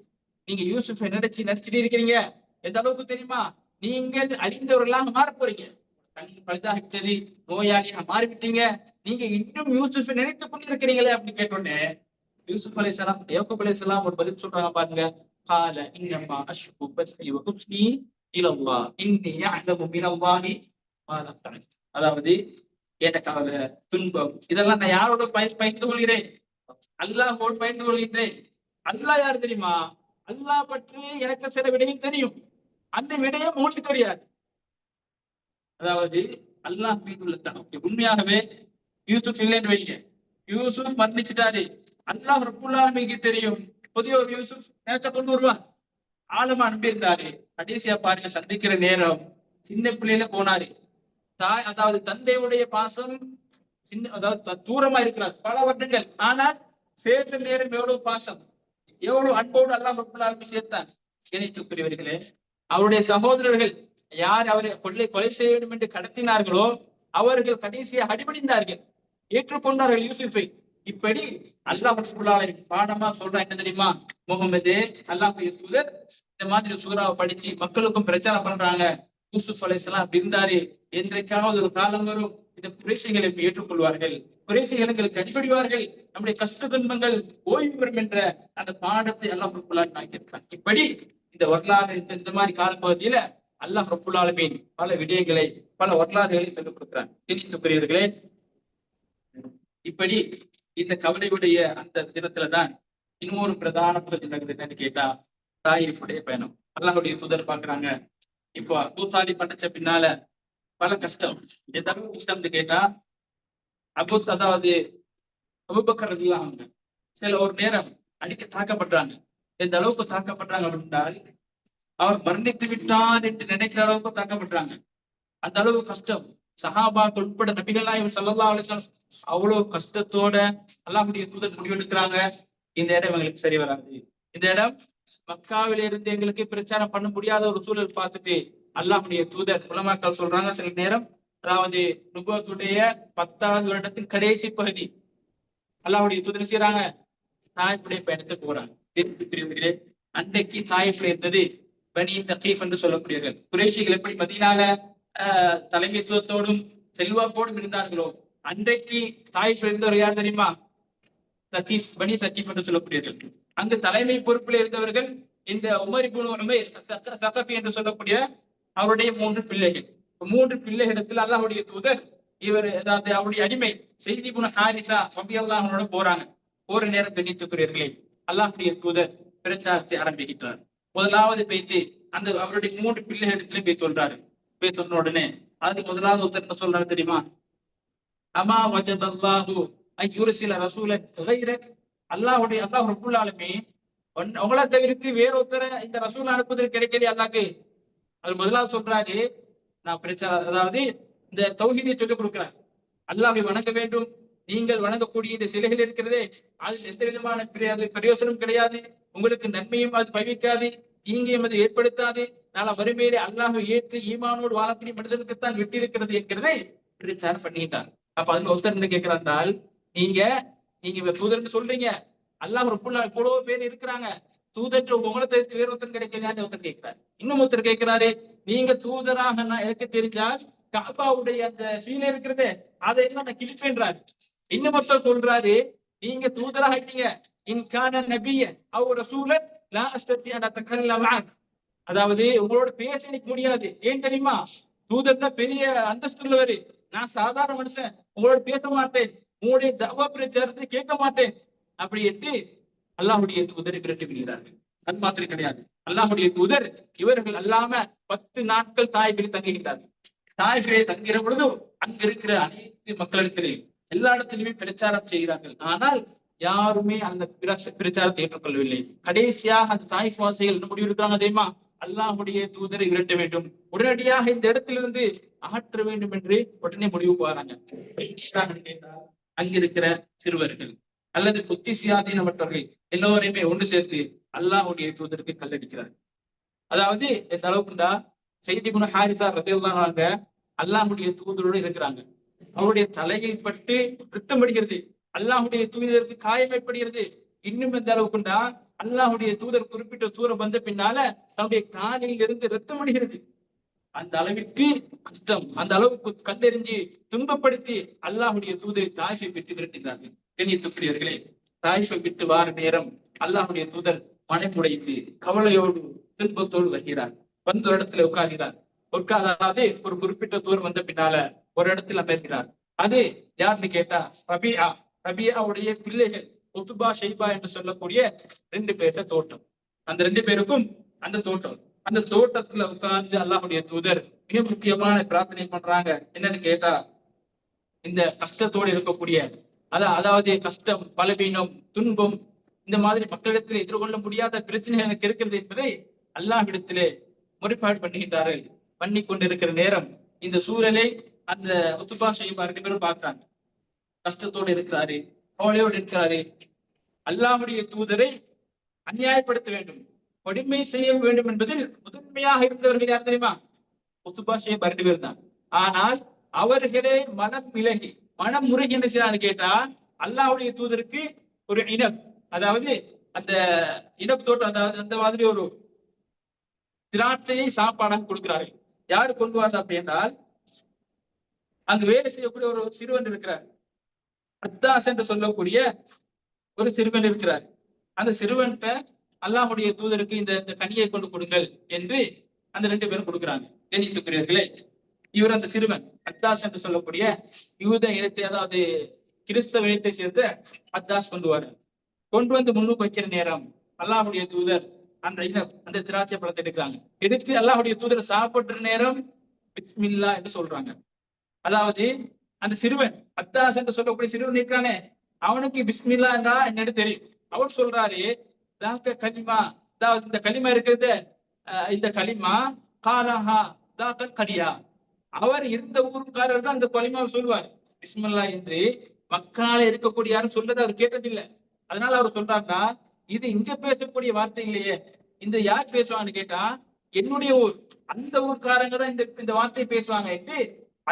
நீங்க யூசுஃபை நினைச்சிட்டு இருக்கிறீங்க. எந்த அளவுக்கு தெரியுமா, நீங்கள் அறிந்தவர்களாக மாற போறீங்க. கண் பழுதாகிட்டது, நோயாளியாக மாறிவிட்டீங்க, நீங்க இன்னும் யூசுஃபை நினைத்துக் கொண்டு இருக்கிறீங்களே அப்படின்னு கேட்டோன்னே யூசுப் அலைஹிஸ்ஸலாம், யாக்கூப் அலைஹிஸ்ஸலாம் ஒரு பதில் சொல்றாங்க. பாருங்க, கால இன்னமா அஷ்கு பஸ்ஸி வ ஹுஸ்னி இலல்லாஹ் இன்னி யஅலமு மினல்லாஹி மா லா தஅலம். அதாவது என்ற கவலை, துன்பம், இதெல்லாம் நான் யாரோட பகிர்ந்து கொள்கிறேன், அல்லாஹ்வோடு பகிர்ந்து கொள்கின்றேன். அல்லாஹ் யார் தெரியுமா, அல்லாஹ் பற்றி எனக்கு சில விடயம் தெரியும், அந்த விடயம் உங்களுக்கு தெரியாது. அதாவது அல்லாஹ் மீது உள்ள தனக்கு உண்மையாகவே யூசுப் இல்லைன்னு வைங்க, யூசுப் மரணிச்சுட்டாரு, அல்லாஹ் ரப்புல் ஆலமீனுக்கு தெரியும். புதிய ஒரு யூசுப் நினைச்ச கொண்டு வருவான். ஆழமா அனுப்பியிருந்தாரு. கடைசியா பாருங்க, சந்திக்கிற நேரம் சின்ன பிள்ளையில போனாரு. தாய், அதாவது தந்தையுடைய பாசம் சின்ன, அதாவது தூரமா இருக்கிறார் பல வருடங்கள், ஆனால் சேர்ந்த நேரம் எவ்வளவு பாசம், எவ்வளவு அன்போடு அல்லாஹ் ரப்புல் ஆலமீன் சேர்த்தார். இணைத்துக்குரியவர்களே, அவருடைய சகோதரர்கள் யார் அவரை கொலை செய்ய வேண்டும் என்று கடத்தினார்களோ அவர்கள் கடைசியாக அடிபணிந்தார்கள், ஏற்றுக்கொண்டார்கள் யூசுஃபை. இப்படி அல்லாஹ் ரப்புல் ஆலமீன் பாடமா சொல்றான். என்ன தெரியுமா, முகமது, அல்லாஹ்வுடைய தூதர் இந்த மாதிரி சூறாவை படிச்சு மக்களுக்கும் பிரச்சாரம் பண்றாங்க. யூசுப் அலைஹிஸ்ஸலாம் அப்படி இருந்தாரு, என்றைக்காவது ஒரு காலம் வரும் இந்த குறைஷிகளை ஏற்றுக்கொள்வார்கள், குறைஷிகள் எங்களுக்கு அடிபடிவார்கள், நம்முடைய கஷ்ட துன்பங்கள் ஓய்வு பெறும் என்ற அந்த பாடத்தை அல்லாஹ் ரப்புல் ஆலமீன் ஆக்கியிருக்கான். இப்படி இந்த வரலாறு இந்த மாதிரி காலப்பகுதியில அல்லாஹ் ரப்புல் ஆலமீன் பல விடயங்களை, பல வரலாறுகளை சொல்லிக் கொடுக்கிறான். திணித்துக்குரியவர்களே, இப்படி இந்த கவலையுடைய அந்த தினத்துலதான் இன்னொரு பிரதான பகுதி நடக்குது. என்னன்னு கேட்டா, தாயிஃபுடைய பயணம். அல்லாஹ்வுடைய தூதர் பாக்குறாங்க, இப்போ அபூ தாலிப் பண்ணச்ச பின்னால பல கஷ்டம். எந்த அளவுக்கு கஷ்டம்னு கேட்டா, அதாவது அபூபக்கர் ரலியல்லாஹு அன்ஹு சில ஒரு நேரம் அடிக்க தாக்கப்படுறாங்க. எந்த அளவுக்கு தாக்கப்படுறாங்க அப்படின்றால், அவர் மரணித்து விட்டார் என்று நினைக்கிற அளவுக்கு தாக்கப்படுறாங்க. அந்த அளவு கஷ்டம். சஹாபாக்கள் உட்பட நபிகள் நாயகம் ஸல்லல்லாஹு அலைஹி வஸல்லம் அவ்வளவு கஷ்டத்தோட அல்லாஹ்வுடைய தூதர் முடிவெடுக்கிறாங்க, இந்த இடம் எங்களுக்கு சரி வராது, இந்த இடம் மக்காவில இருந்து எங்களுக்கு பிரச்சாரம் பண்ண முடியாத ஒரு சூழல் பார்த்துட்டு அல்லாஹ்வுடைய தூதர், உலமாக்கள் சொல்றாங்க, சில நேரம் அதாவது நுபுவத்துடைய 10வது வருடத்தின் கடைசி பகுதி அல்லாஹ்வுடைய தூதர் செய்யறாங்க, தாயிஃபுடைய பயணத்துக்கு போறாங்க. அன்றைக்கு தாயிஃப்ல இருந்தது பனி தகீஃப் என்று சொல்லக்கூடியவர்கள். குறைஷிகள் எப்படி மதீனால தலைமைத்துவத்தோடும் செல்வாக்கோடும் இருந்தார்களோ, அன்றைக்கு தாயிஃப்ல இருந்தவர் யார் தெரியுமா, தகீஃப், பனி தகீஃப் என்று சொல்லக்கூடியவர்கள். அங்கு தலைமை பொறுப்பில் இருந்தவர்கள் இந்த உமர் இப்னு உமைர் ஸகஃபி என்று சொல்லக்கூடிய அவருடைய 3 பிள்ளைகள். 3 பிள்ளைகளிடத்தில் அல்லாஹ்வுடைய தூதர் இவர், அதாவது அவருடைய அடிமை ஸைத் இப்னு ஹாரிஸா ரலியல்லாஹு அன்ஹு போறாங்க. போற நேரம் கணித்துக்குரியவர்களே, அல்லாஹ்வுடைய தூதர் பிரச்சாரத்தை ஆரம்பிக்கிறார். முதலாவது பேச்சு அந்த அவருடைய 3 பிள்ளைகளிடத்திலும் போய் சொல்றாரு. போய் சொன்ன உடனே அதுக்கு முதலாவது உத்தரத்தை சொல்றாரு தெரியுமா, அமா வஜதல்லாஹு அய்யுர்சில ரசூலன் கைரக், அல்லாஹ் ரப்புல் ஆலமீன் உங்களை தவிர்த்து வேற ஒருத்தர இந்த ரசூல் அனுப்புவதற்கு கிடைக்கலையே அல்லாஹ்க்கு. அது முதலாவது சொல்றாரு, நான் பிரச்சாரம், அதாவது இந்த தௌஹீதை சொல்லிக் கொடுக்கிறார், அல்லாஹ்வை வணங்க வேண்டும், நீங்கள் வணங்கக்கூடிய இந்த சிலைகள் இருக்கிறதே, அதில் எந்த விதமான பிரயோசனம் கிடையாது, உங்களுக்கு நன்மையும் அது பவிக்காது, தீங்கையும் அது ஏற்படுத்தாது, நாளை வறுமையிலே அல்லாஹ் ஏற்று ஈமானோடு வாழக்கூடிய மனிதனுக்குத்தான் விட்டிருக்கிறது என்கிறதை பிரச்சாரம் பண்ணிட்டார். அப்ப அதுல ஒருத்தர் என்ன கேட்கிறால், நீங்க நீங்க தூதர்னு சொல்றீங்க, அல்லாஹ் இவ்வளவு பேர் இருக்கிறாங்க, தூதர் உங்களை தெரிஞ்சு வேற ஒருத்தர் கிடைக்கலையான்னு ஒருத்தர் கேட்கிறார். இன்னும் ஒருத்தர் கேட்கிறாரு, நீங்க தூதராக எனக்கு தெரிஞ்சால் காபாவுடைய அந்த சீலை இருக்கிறது அதை எல்லாம் நான் கிழிப்பேன்றாரு. இன்னும் ஒருத்தர் சொல்றாரு, நீங்க தூதராக இருக்கீங்க, இன்கான நபிய அவர் ரசூலன் லா அஸ்ததி அன் அத்தகல்லம் அன், அதாவது உங்களோட பேச எனக்கு முடியாது. ஏன் தெரியுமா? தூதர்னா பெரிய அந்தஸ்து உள்ளவரு, நான் சாதாரண மனுஷன், உங்களோட பேச மாட்டேன், உங்களுடைய தவ பிரச்சாரத்தை கேட்க மாட்டேன் அப்படி என்று அல்லாஹுடைய தூதரை விரட்டி விடுகிறார்கள். அது மாத்திரம் கிடையாது, அல்லாஹுடைய தூதர் இவர்கள் அல்லாம 10 நாட்கள் தாய்பில் தங்குகின்றார்கள். தாய்பிலே தங்குகிற பொழுது அங்க இருக்கிற அனைத்து மக்களிடத்திலையும் எல்லா இடத்திலுமே பிரச்சாரம் செய்கிறார்கள். ஆனால் யாருமே அந்த பிரச்சாரத்தை ஏற்றுக்கொள்ளவில்லை. கடைசியாக அந்த தாய்ஃப் வாசிகள் என்ன முடிவு இருக்கிறாங்க தெரியுமா? அல்லாஹுடைய தூதரை விரட்ட வேண்டும், உடனடியாக இந்த இடத்திலிருந்து அகற்ற வேண்டும் என்று உடனே முடிவு போறாங்க. அங்கிருக்கிற சிறுவர்கள் அல்லது புத்தி சுயாதீனமற்றவர்கள் எல்லோரையுமே ஒன்று சேர்த்து அல்லாஹுடைய தூதருக்கு கல்லடிக்கிறார்கள். அதாவது எந்த அளவுக்குண்டா, செய்தி குண ஹாரிசா ரதியல்லாஹு அல்லாஹுடைய தூதரோடு இருக்கிறாங்க, அவருடைய தலையில் பட்டு ரத்தம் படுகிறது, அல்லாஹுடைய தூதருக்கு காயம் ஏற்படுகிறது. இன்னும் எந்த அளவுக்குண்டா, அல்லாஹுடைய தூதர் குறிப்பிட்ட தூரம் வந்த பின்னால தன்னுடைய காலில் இருந்து ரத்தம் அடிகிறது. அந்த அளவிற்கு கஷ்டம், அந்த அளவுக்கு கல்லெறிஞ்சி துன்பப்படுத்தி அல்லாஹுடைய தூதரை தாய்ஃபை விட்டு விரட்டுகிறார்கள். கண்ணியத்துக்குரியவர்களே, தாய்ஃபை விட்டு வார நேரம் அல்லாஹுடைய தூதர் மனமுடைந்து கவலையோடு துன்பத்தோடு வருகிறார். வந்து ஒரு இடத்துல உட்கார்கிறார். அதாவது ஒரு குறிப்பிட்ட தூரம் வந்த பின்னால ஒரு இடத்துல அமர்கிறார். அது யாருன்னு கேட்டா ரபியா. ரபியாவுடைய பிள்ளைகள் உத்பா ஷைபா என்று சொல்லக்கூடிய 2 பேர்த்த தோட்டம். அந்த 2 பேருக்கும் அந்த தோட்டம். அந்த தோட்டத்துல உட்கார்ந்து அல்லாஹுடைய தூதர் மிக முக்கியமான பிரார்த்தனை பண்றாங்க. என்னன்னு கேட்டா, இந்த கஷ்டத்தோடு இருக்கக்கூடிய அதாவது கஷ்டம், பலவீனம், துன்பம், இந்த மாதிரி மக்களிடத்தில் எதிர்கொள்ள முடியாத பிரச்சனை எனக்கு இருக்கிறது என்பதை அல்லாஹ்விடத்திலே முறைப்பாடு பண்ணுகின்றார்கள். பண்ணி கொண்டிருக்கிற நேரம் இந்த சூழலை அந்த உத்பா ஷைபா 2 பேரும் பார்க்கிறாங்க. கஷ்டத்தோடு இருக்கிறாரு, கவலையோடு இருக்கிறாரு. அல்லாஹுடைய தூதரை அநியாயப்படுத்த வேண்டும், கொடுமை செய்ய வேண்டும் என்பதில் முதன்மையாக இருந்தவர்கள் யார் தெரியுமா? உத்பா ஷைபா 2 பேர் தான். ஆனால் அவர்களே மனம் விலகி மனம் முறைகி என்ன செய்யறான்னு கேட்டா, அல்லாஹுடைய தூதருக்கு ஒரு இனம், அதாவது அந்த இனப் தோட்டம், அதாவது அந்த மாதிரி ஒரு திராட்சையை சாப்பாடாக கொடுக்கிறார்கள். யாரு கொண்டு வரது அப்படின்றால், அங்கு வேலை செய்யக்கூடிய ஒரு சிறுவன் இருக்கிறார், அத்தாஸ் என்று சொல்லக்கூடிய ஒரு சிறுவன் இருக்கிறார். அந்த சிறுவன்கிட்ட அல்லாஹுடைய தூதருக்கு இந்த கனியை கொண்டு கொடுங்கள் என்று அந்த 2 பேரும் கொடுக்குறாங்க. கண்ணியத்துக்குரியவர்களே, இவர் அந்த சிறுவன் அத்தாஸ் என்று சொல்லக்கூடிய யூத இனத்தை, அதாவது கிறிஸ்தவ இனத்தை சேர்ந்த அத்தாஸ் கொண்டு வந்து முன்னுக்கு வைக்கிற நேரம் அல்லாஹுடைய தூதர் அந்த திராட்சை பழத்தை எடுக்கிறாங்க. எடுத்து அல்லாஹுடைய தூதர் சாப்பிடுற நேரம் பிஸ்மில்லா என்று சொல்றாங்க. அதாவது அந்த சிறுவன் அத்தாஸ் என்று சொல்லக்கூடிய சிறுவன் இருக்கிறானே, அவனுக்கு பிஸ்மில்லா என்றா என்னன்னு தெரியும். அவர் சொல்றாரு, கலிமா, அதாவது இந்த களிமா இருக்கிறது, இந்த களிமா காலஹா தாக்கல் கரியா, அவர் இருந்த ஊருக்காரர் தான் அந்த களிமாவை சொல்வார். பிஸ்மில்லா என்று மக்கால இருக்கக்கூடிய யாரும் சொல்றதை அவர் கேட்டதில்லை. அதனால அவர் சொல்றாருன்னா, இது இங்க பேசக்கூடிய வார்த்தை இல்லையே, இந்த யார் பேசுவான்னு கேட்டா என்னுடைய ஊர், அந்த ஊர்க்காரங்க தான் இந்த வார்த்தையை பேசுவாங்க என்று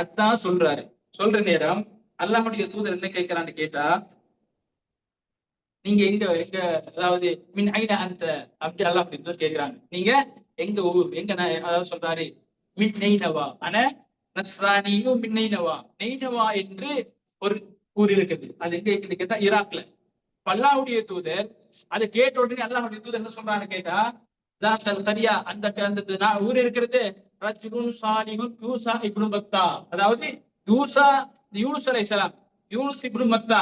அதான் சொல்றாரு. சொல்ற நேரம் அல்லாஹுடைய தூதர் என்ன கேட்கிறான்னு கேட்டா, நீங்க எங்க அதாவது மின் ஐன அந்த அப்படி அல்லாஹுடைய தூதர் கேட்கிறாங்க, நீங்க எங்க ஊர், எங்க? அதாவது சொல்றாரு, மின் நெய்னவா அன நஸ்ரானியும் மின் நெய்னவா. நெய்னவா என்று ஒரு ஊர் இருக்குது, அது எங்க இருக்குன்னு கேட்டா ஈராக்ல. அல்லாஹுடைய தூதர் அதை கேட்ட உடனே அல்லாஹுடைய தூதர் என்ன சொல்றான்னு கேட்டா, தரியா அந்த ஊர் இருக்கிறது ரஜுலுன் சாலிஹுன் யூசா இப்னு மத்தா, அதாவது யூனுஸ் அலைஹிஸ்ஸலாம், யூனுஸ் இப்னு மத்தா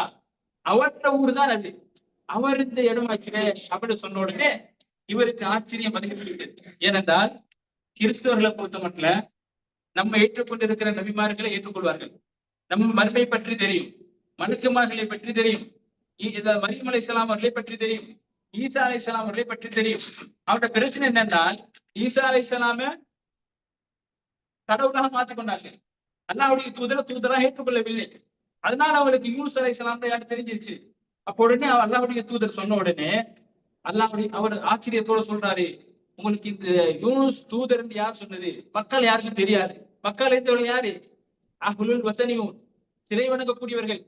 அவருடைய ஊர் தான் அது. அவர் இந்த இடம் ஆச்சுங்க அப்படின்னு சொன்ன உடனே இவருக்கு ஆச்சரியம் அதிகப்படுகிறது. ஏனென்றால் கிறிஸ்தவர்களை பொறுத்த மட்டும் நம்ம ஏற்றுக்கொண்டிருக்கிற நபிமார்களை ஏற்றுக்கொள்வார்கள், நம்ம மறுமை பற்றி தெரியும், மலக்குமார்களை பற்றி தெரியும், மரியம் அலைஹிஸ்ஸலாம் அவர்களை பற்றி தெரியும், ஈசா அலைஹிஸ்ஸலாம் அவர்களை பற்றி தெரியும். அவருடைய பிரச்சனை என்னென்றால், ஈசா அலைஹிஸ்ஸலாம கடவுளாக மாற்றிக் கொண்டார்கள், அல்லாஹ்வுடைய தூதராக ஏற்றுக்கொள்ளவில்லை. அதனால அவளுக்கு யூனுஸ் அலைஹிஸ்ஸலாம் தான் யாரு தெரிஞ்சிருச்சு. அப்ப உடனே அல்லாஹ்வுடைய தூதர் சொன்ன உடனே அல்லாஹ்வுடைய அவர் ஆச்சரியத்தோட சொல்றாரு, உங்களுக்கு இந்த யூனுஸ் தூதர் யார் சொன்னது? மக்கள் யாருக்கும் தெரியாது. மக்கள் இருந்தவர்கள் யாரு? அஹ்லுல் வதனியூன், சிலை வணங்கக்கூடியவர்கள்.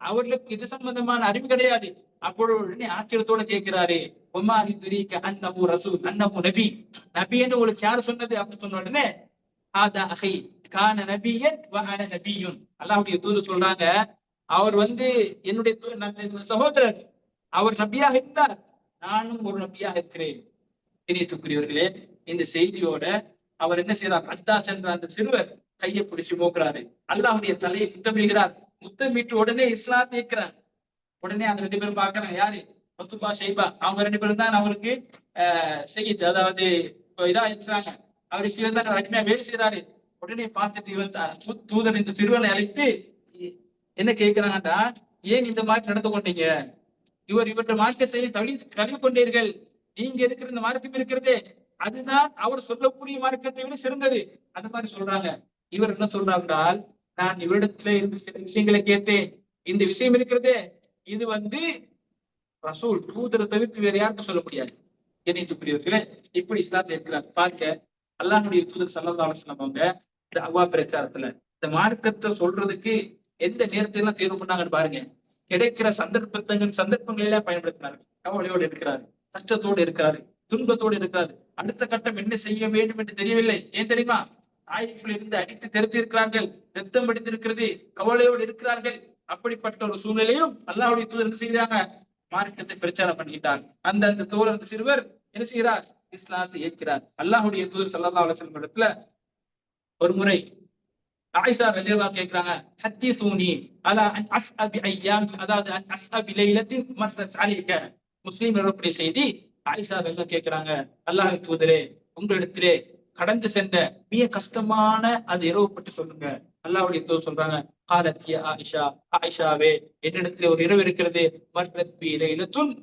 அவர்களுக்கு இது சம்பந்தமான அறிவு கிடையாது. அப்பொழுது உடனே ஆச்சரியத்தோட கேட்கிறாரு, ஒமா யுத்ரீக அன்னஹு ரசூல், அன்னஹு நபி, நபி என்று உங்களுக்கு யார் சொன்னது அப்படின்னு சொன்ன உடனே ஹாதா அஹி கான நபியன் வ அன நபியுன், அல்லாஹ்வுடைய தூதர் சொல்றாங்க, அவர் என்னுடைய சகோதரர், அவர் நபியாக இருந்தார், நானும் ஒரு நபியாக இருக்கிறேன். தெரியத்துக்குரியவர்களே, இந்த செய்தியோட அவர் என்ன செய்யறார்? அத்தாஸ் என்ற அந்த சிறுவர் கையை பிடிச்சு போக்குறாரு. அல்லாஹ்வுடைய தலையை முத்தமிடுகிறார். முத்தமிட்டு உடனே இஸ்லாத்தை ஏற்கிறார். உடனே அந்த 2 பேரும் பாக்குறாங்க, யாரு? மத்துபா ஷைபா, அவங்க 2 பேரும் தான் அவருக்கு செய்யுது, அதாவது இதா இருக்கிறாங்க. அவருக்கு கீழே தான் அடிமையா வேலை செய்யறாரு. உடனே பார்த்துட்டு இவன் தூதர் இந்த சிறுவனை அழைத்து என்ன கேட்கிறாங்கடா, ஏன் இந்த மாதிரி நடந்து கொண்டீங்க? இவற்றை மார்க்கத்தை தழுவி கொண்டீர்கள். நீங்க இருக்கிற இந்த மார்க்கம் இருக்கிறதே, அதுதான் அவர் சொல்லக்கூடிய மார்க்கத்தை விட சிறந்தது. அந்த மாதிரி சொல்றாங்க. இவர் என்ன சொல்றார் என்றால், நான் இவரிடத்துல இருந்து சில விஷயங்களை கேட்டேன். இந்த விஷயம் இருக்கிறதே, இது ரசூல் தூதரை தவிர்த்து வேற யாருக்கும் சொல்ல முடியாது. கண்ணியத்துக்குரியவர்களே, இப்படி இஸ்லாத்தை இருக்கிறார். பார்க்க அல்லாஹ்வுடைய தூதர் ஸல்லல்லாஹு அலைஹி வஸல்லம் அவங்க இந்த அவ்வா பிரச்சாரத்துல இந்த மார்க்கத்தை சொல்றதுக்கு எந்த நேரத்தை எல்லாம் தேர்வு பண்ணாங்கன்னு பாருங்க. கிடைக்கிற சந்தர்ப்பங்களை எல்லாம் பயன்படுத்தினாரு. கவலையோடு இருக்கிறாரு, கஷ்டத்தோடு இருக்கிறாரு, துன்பத்தோடு இருக்கிறாரு. அடுத்த கட்டம் என்ன செய்ய வேண்டும் என்று தெரியவில்லை. ஏன் தெரியுமா? தாயிஃபில் இருந்து அடித்து தெரித்து இருக்கிறார்கள், ரத்தம் படித்திருக்கிறது, கவலையோடு இருக்கிறார்கள். அப்படிப்பட்ட ஒரு சூழ்நிலையும் அல்லாஹ்வுடைய தூதர் என்ன செய்கிறாங்க? மார்க்கத்தை பிரச்சாரம் பண்ணிட்டார். அந்த தோழர் சிறுவர் என்ன செய்கிறார்? இஸ்லாத்தை ஏற்கிறார். அல்லாஹ்வுடைய தூதர் ஸல்லல்லாஹு அலைஹி வஸல்லம் இடத்துல ஒரு முறை ஆயிஷா ரலியல்லாஹு கேக்குறாங்க, ஹத்தீஸூனி அலா அன் அஸ்அபி ஐயாம், அதாவது அன் அஸ்அபி லைலத்தின் மர்ரத் அலைக. முஸ்லிம் வரக்கூடிய செய்தி. ஆயிஷா ரலியல்லாஹு கேக்குறாங்க, அல்லாஹ்வின் தூதரே, உங்களிடத்திலே கடந்து சென்ற மிக கஷ்டமான அந்த இரவு பற்றி சொல்லுங்க. அல்லாஹ்வுடைய தூதர் சொல்றாங்க, காலத் யா ஆயிஷா, ஆயிஷாவே, என்னிடத்திலே ஒரு இரவு இருக்கிறது, மர்ரத் பி லைலத்துன்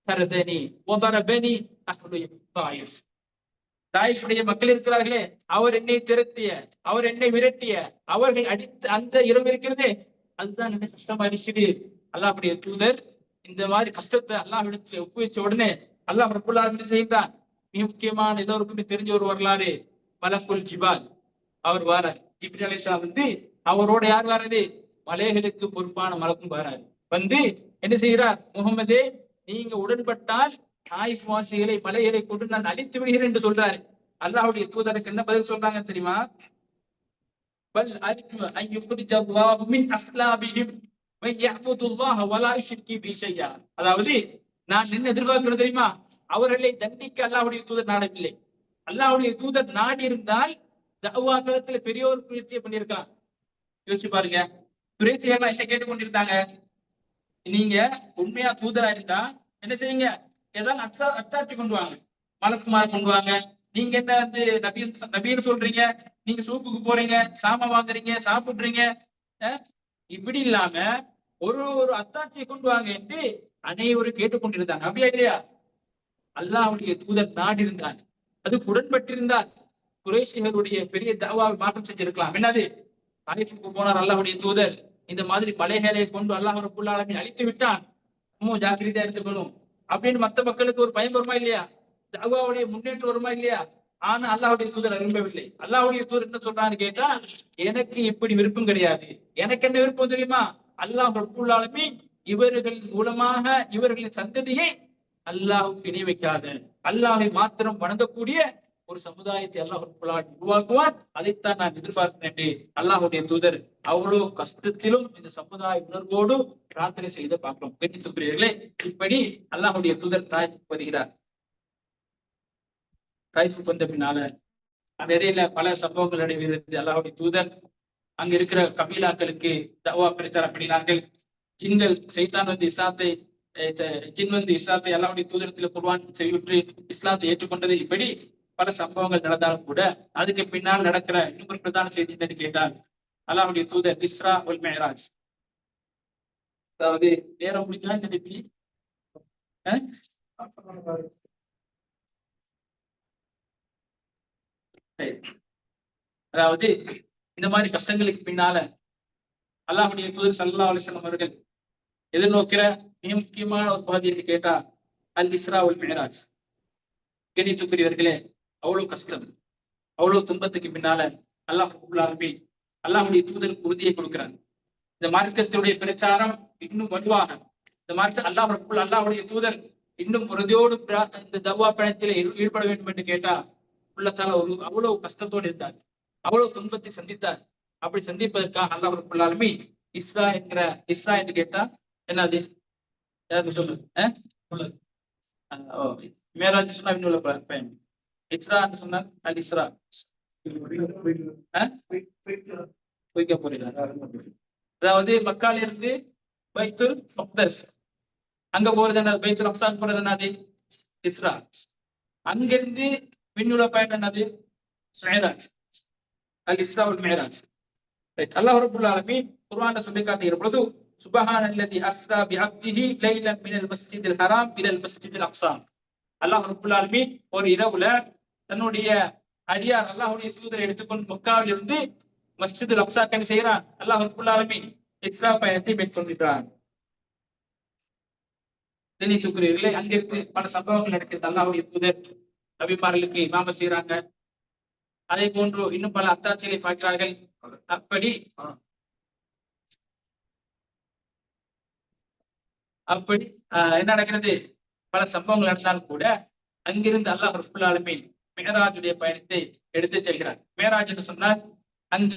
தரதனி வ தரபனி அஹ்லு தாயிஃப். தாயிஃபுடைய மக்கள் இருக்கிறார்களே, அவர் என்னை திரட்டிய, அவர் என்னை விரட்டிய, அவர்கள் அடித்த அந்த இரவு இருக்கிறதே, அதுதான் என்ன கஷ்டமாயிடுச்சு. அல்லாஹ்வுடைய தூதர் இந்த மாதிரி கஷ்டத்தை அல்லாஹ்விடத்தில் ஒப்புவிச்ச உடனே அல்லாஹ் ரப்பல் ஆலமீன் செய்தான். மிக முக்கியமான எல்லோருக்குமே தெரிஞ்ச ஒரு வரலாறு, மலக்குல் ஜிபால் அவர் வாரார். ஜிப்ரீல் அலைஹிஸ்ஸலாம் அவரோட யார் வாரது? மலைகளுக்கு பொறுப்பான மலக்கும் வாராரு. என்ன செய்கிறார்? முகமதே, நீங்க உடன்பட்டால் தாயிஃப் வாசிகளை மலைகளை கொண்டு நான் அழித்து விடுகிறேன் என்று சொல்றாரு. அல்லாஹ்வுடைய தூதருக்கு என்ன பதில் சொல்றாங்க தெரியுமா? பல் அர்ஜு அன் யுக்ரிஜ அல்லாஹு மின் அஸ்லாபிஹிம் வ யஅபுதுல்லாஹ வ லா யுஷ்ரிகு பி ஷையா. அதாவது நான் என்ன எதிர்பார்க்கிறேன் தெரியுமா? அவர்களை தண்டிக்க அல்லாஹ்வுடைய தூதர் நாடவில்லை. அல்லாஹ்வுடைய தூதர் நாடி இருந்தால் தஅவா களத்துல பெரிய ஒரு முயற்சியை பண்ணியிருக்கலாம். யோசிச்சு பாருங்க. குறைஷியர்கள் என்ன கேட்டுக்கொண்டிருந்தாங்க? நீங்க உண்மையா தூதரா இருந்தா என்ன செய்யுங்க? ஏதாவது அத்தாட்சி கொண்டு வாங்க, மலக்குமார் கொண்டு வாங்க. நீங்க என்ன நபின்னு சொல்றீங்க, நீங்க சூப்புக்கு போறீங்க, சாம வாங்குறீங்க, சாப்பிடுறீங்க, இப்படி இல்லாம ஒரு ஒரு அத்தாட்சியை கொண்டு வாங்க என்று அனைவரும் கேட்டுக்கொண்டிருந்தாங்க. அப்படியா இல்லையா? அல்லாஹ்வுடைய தூதர் நாடி இருந்தார், அது உடன்பட்டிருந்தார், குறைஷிகளுடைய பெரிய தாவாவை மாற்றம் செஞ்சிருக்கலாம். என்னது? தாயிஃபுக்கு போனார் அல்லாஹ்வுடைய தூதர், இந்த மாதிரி மலைகளை கொண்டு அல்லாஹ் ரப்பல் ஆலமீன் அழித்து விட்டான், ஜாக்கிரதையா எடுத்துக்கணும் அப்படின்னு மத்த மக்களுக்கு ஒரு பயம் வருமா இல்லையா? தஅவாவுடைய முன்னேற்றம் வருமா இல்லையா? ஆனா அல்லாஹ்வுடைய தூதர் விரும்பவில்லை. அல்லாஹ்வுடைய தூதர் என்ன சொல்றான்னு கேட்டா, எனக்கு இப்படி விருப்பம் கிடையாது. எனக்கு என்ன விருப்பம் தெரியுமா? அல்லாஹ் ரப்பல் ஆலமீன் இவர்கள் மூலமாக இவர்களின் சந்ததியை அல்லாஹ்வுக்கு இணை வைக்காத, அல்லாஹ்வை மாத்திரம் வணங்கக்கூடிய ஒரு சமுதாயத்தை அல்லாஹ் ரப்பல் ஆலமீன் உருவாக்குவார். அதைத்தான் நான் எதிர்பார்க்கிறேன் என்று அல்லாஹ்வுடைய தூதர் அவ்வளவு கஷ்டத்திலும் இந்த சமுதாய உணர்வோடு பிரார்த்தனை செய்து பார்க்கிறோம். கண்ணியத்துக்குரியவர்களே, இப்படி அல்லாஹ்வுடைய தூதர் தாய்க்கு வருகிறார். தாய்க்கு வந்த பின்னால அந்த இடையில பல சம்பவங்கள் நடைபெறுகிறது. அல்லாஹ்வுடைய தூதர் அங்க இருக்கிற கபீலாக்களுக்கு தஅவா பிரச்சாரம் பண்ணினார்கள். ஜின்கள் சைத்தான் இஸ்லாத்தை இஸ்லாத்தை அல்லாஹ்வுடைய தூதரத்தில் குர்ஆன் செய்யுற்று இஸ்லாத்தை ஏற்றுக்கொண்டது. இப்படி பல சம்பவங்கள் நடந்தாலும் கூட அதுக்கு பின்னால் நடக்கிற இன்னொரு பிரதான செய்தி என்னன்னு கேட்டால், அல்லாஹ்வுடைய தூதர் இஸ்ரா வல் மிஅராஜ், அதாவது நேரம் முடிஞ்சா இந்த டிபி அதாவது இந்த மாதிரி கஷ்டங்களுக்கு பின்னால அல்லாஹ்வுடைய தூதர் ஸல்லல்லாஹு அலைஹி வஸல்லம் அவர்கள் எதிர்நோக்கிற மிக முக்கியமான ஒரு பகுதி என்று கேட்டா அல் இஸ்ரா வல் மிஅராஜ். கணித்துக்குரியவர்களே, அவ்வளவு கஷ்டம், அவ்வளவு துன்பத்துக்கு பின்னால அல்லாஹ் ரப்பல் ஆலமீன் அல்லாஹ்வுடைய தூதருக்கு உறுதியை கொடுக்கிறார். இந்த மார்க்கத்தினுடைய பிரச்சாரம் இன்னும் வலுவாக, இந்த மார்க்க அல்லாஹ்வுடைய தூதர் இன்னும் உறுதியோடு இந்த தவ்வா பயணத்திலே ஈடுபட வேண்டும் என்று கேட்டா உள்ளத்தால ஒரு அவ்வளவு கஷ்டத்தோடு இருந்தார், அவ்வளவு துன்பத்தை சந்தித்தார். அப்படி சந்திப்பதற்காக அல்லாஹ் ரப்பல் ஆலமீன் இஸ்ரா என்று கேட்டா என்னது? யாருக்கு சொல்லு? மேராஜ் சொன்னா இன்னும் பயணம். இஸ்ரா என்று சொன்னால் அல் இஸ்ரா வைக்க போறீங்க. அதாவது மக்கால இருந்து பைத்துல் மக்தஸ் அங்க போறது என்னது? பைத்துல் அக்ஸாக்கு போறது என்னது? இஸ்ரா. அங்கிருந்து விண்ணுல பயணம் என்னது? மிஅராஜ். அல் இஸ்ரா வல் மிஅராஜ். அல்லாஹ் ரப்பல் ஆலமீன் குர்ஆன்ல சொல்லி காட்டுகிற பொழுது சுப்ஹானல்லதி அஸ்ரா பிஅப்திஹி லைலன் மினல் மஸ்ஜிதில் ஹராம் இலல் மஸ்ஜிதில் அக்ஸா. அல்லாஹ் ரப்பல் ஆலமீன் ஒரு இரவுல தன்னுடைய அடியார் அல்லாஹ்வுடைய தூதரை எடுத்துக்கொண்டு மக்காவில் இருந்து மஸ்ஜிதுல் அக்ஸாக்கு என்ன செய்கிறான்? அல்லாஹ் ரப்பல் ஆலமீன் இஸ்ரா பயணத்தை மேற்கொள்கிறான். கணித்துக்குரியவர்களே, அங்கிருந்து பல சம்பவங்கள் நடக்கிறது. அல்லாஹ்வுடைய தூதர் நபிமார்களுக்கு இமாமத் செய்யறாங்க. அதே போன்று இன்னும் பல அத்தாட்சிகளை பார்க்கிறார்கள். அப்படி என்ன நடக்கிறது? பல சம்பவங்கள் நடந்தாலும் கூட அங்கிருந்து அல்லாஹ் ரப்பல் ஆலமீன் மிஅராஜுடைய பயணத்தை எடுத்து செல்கிறார். மிஅராஜ் என்று சொன்னால் அங்கு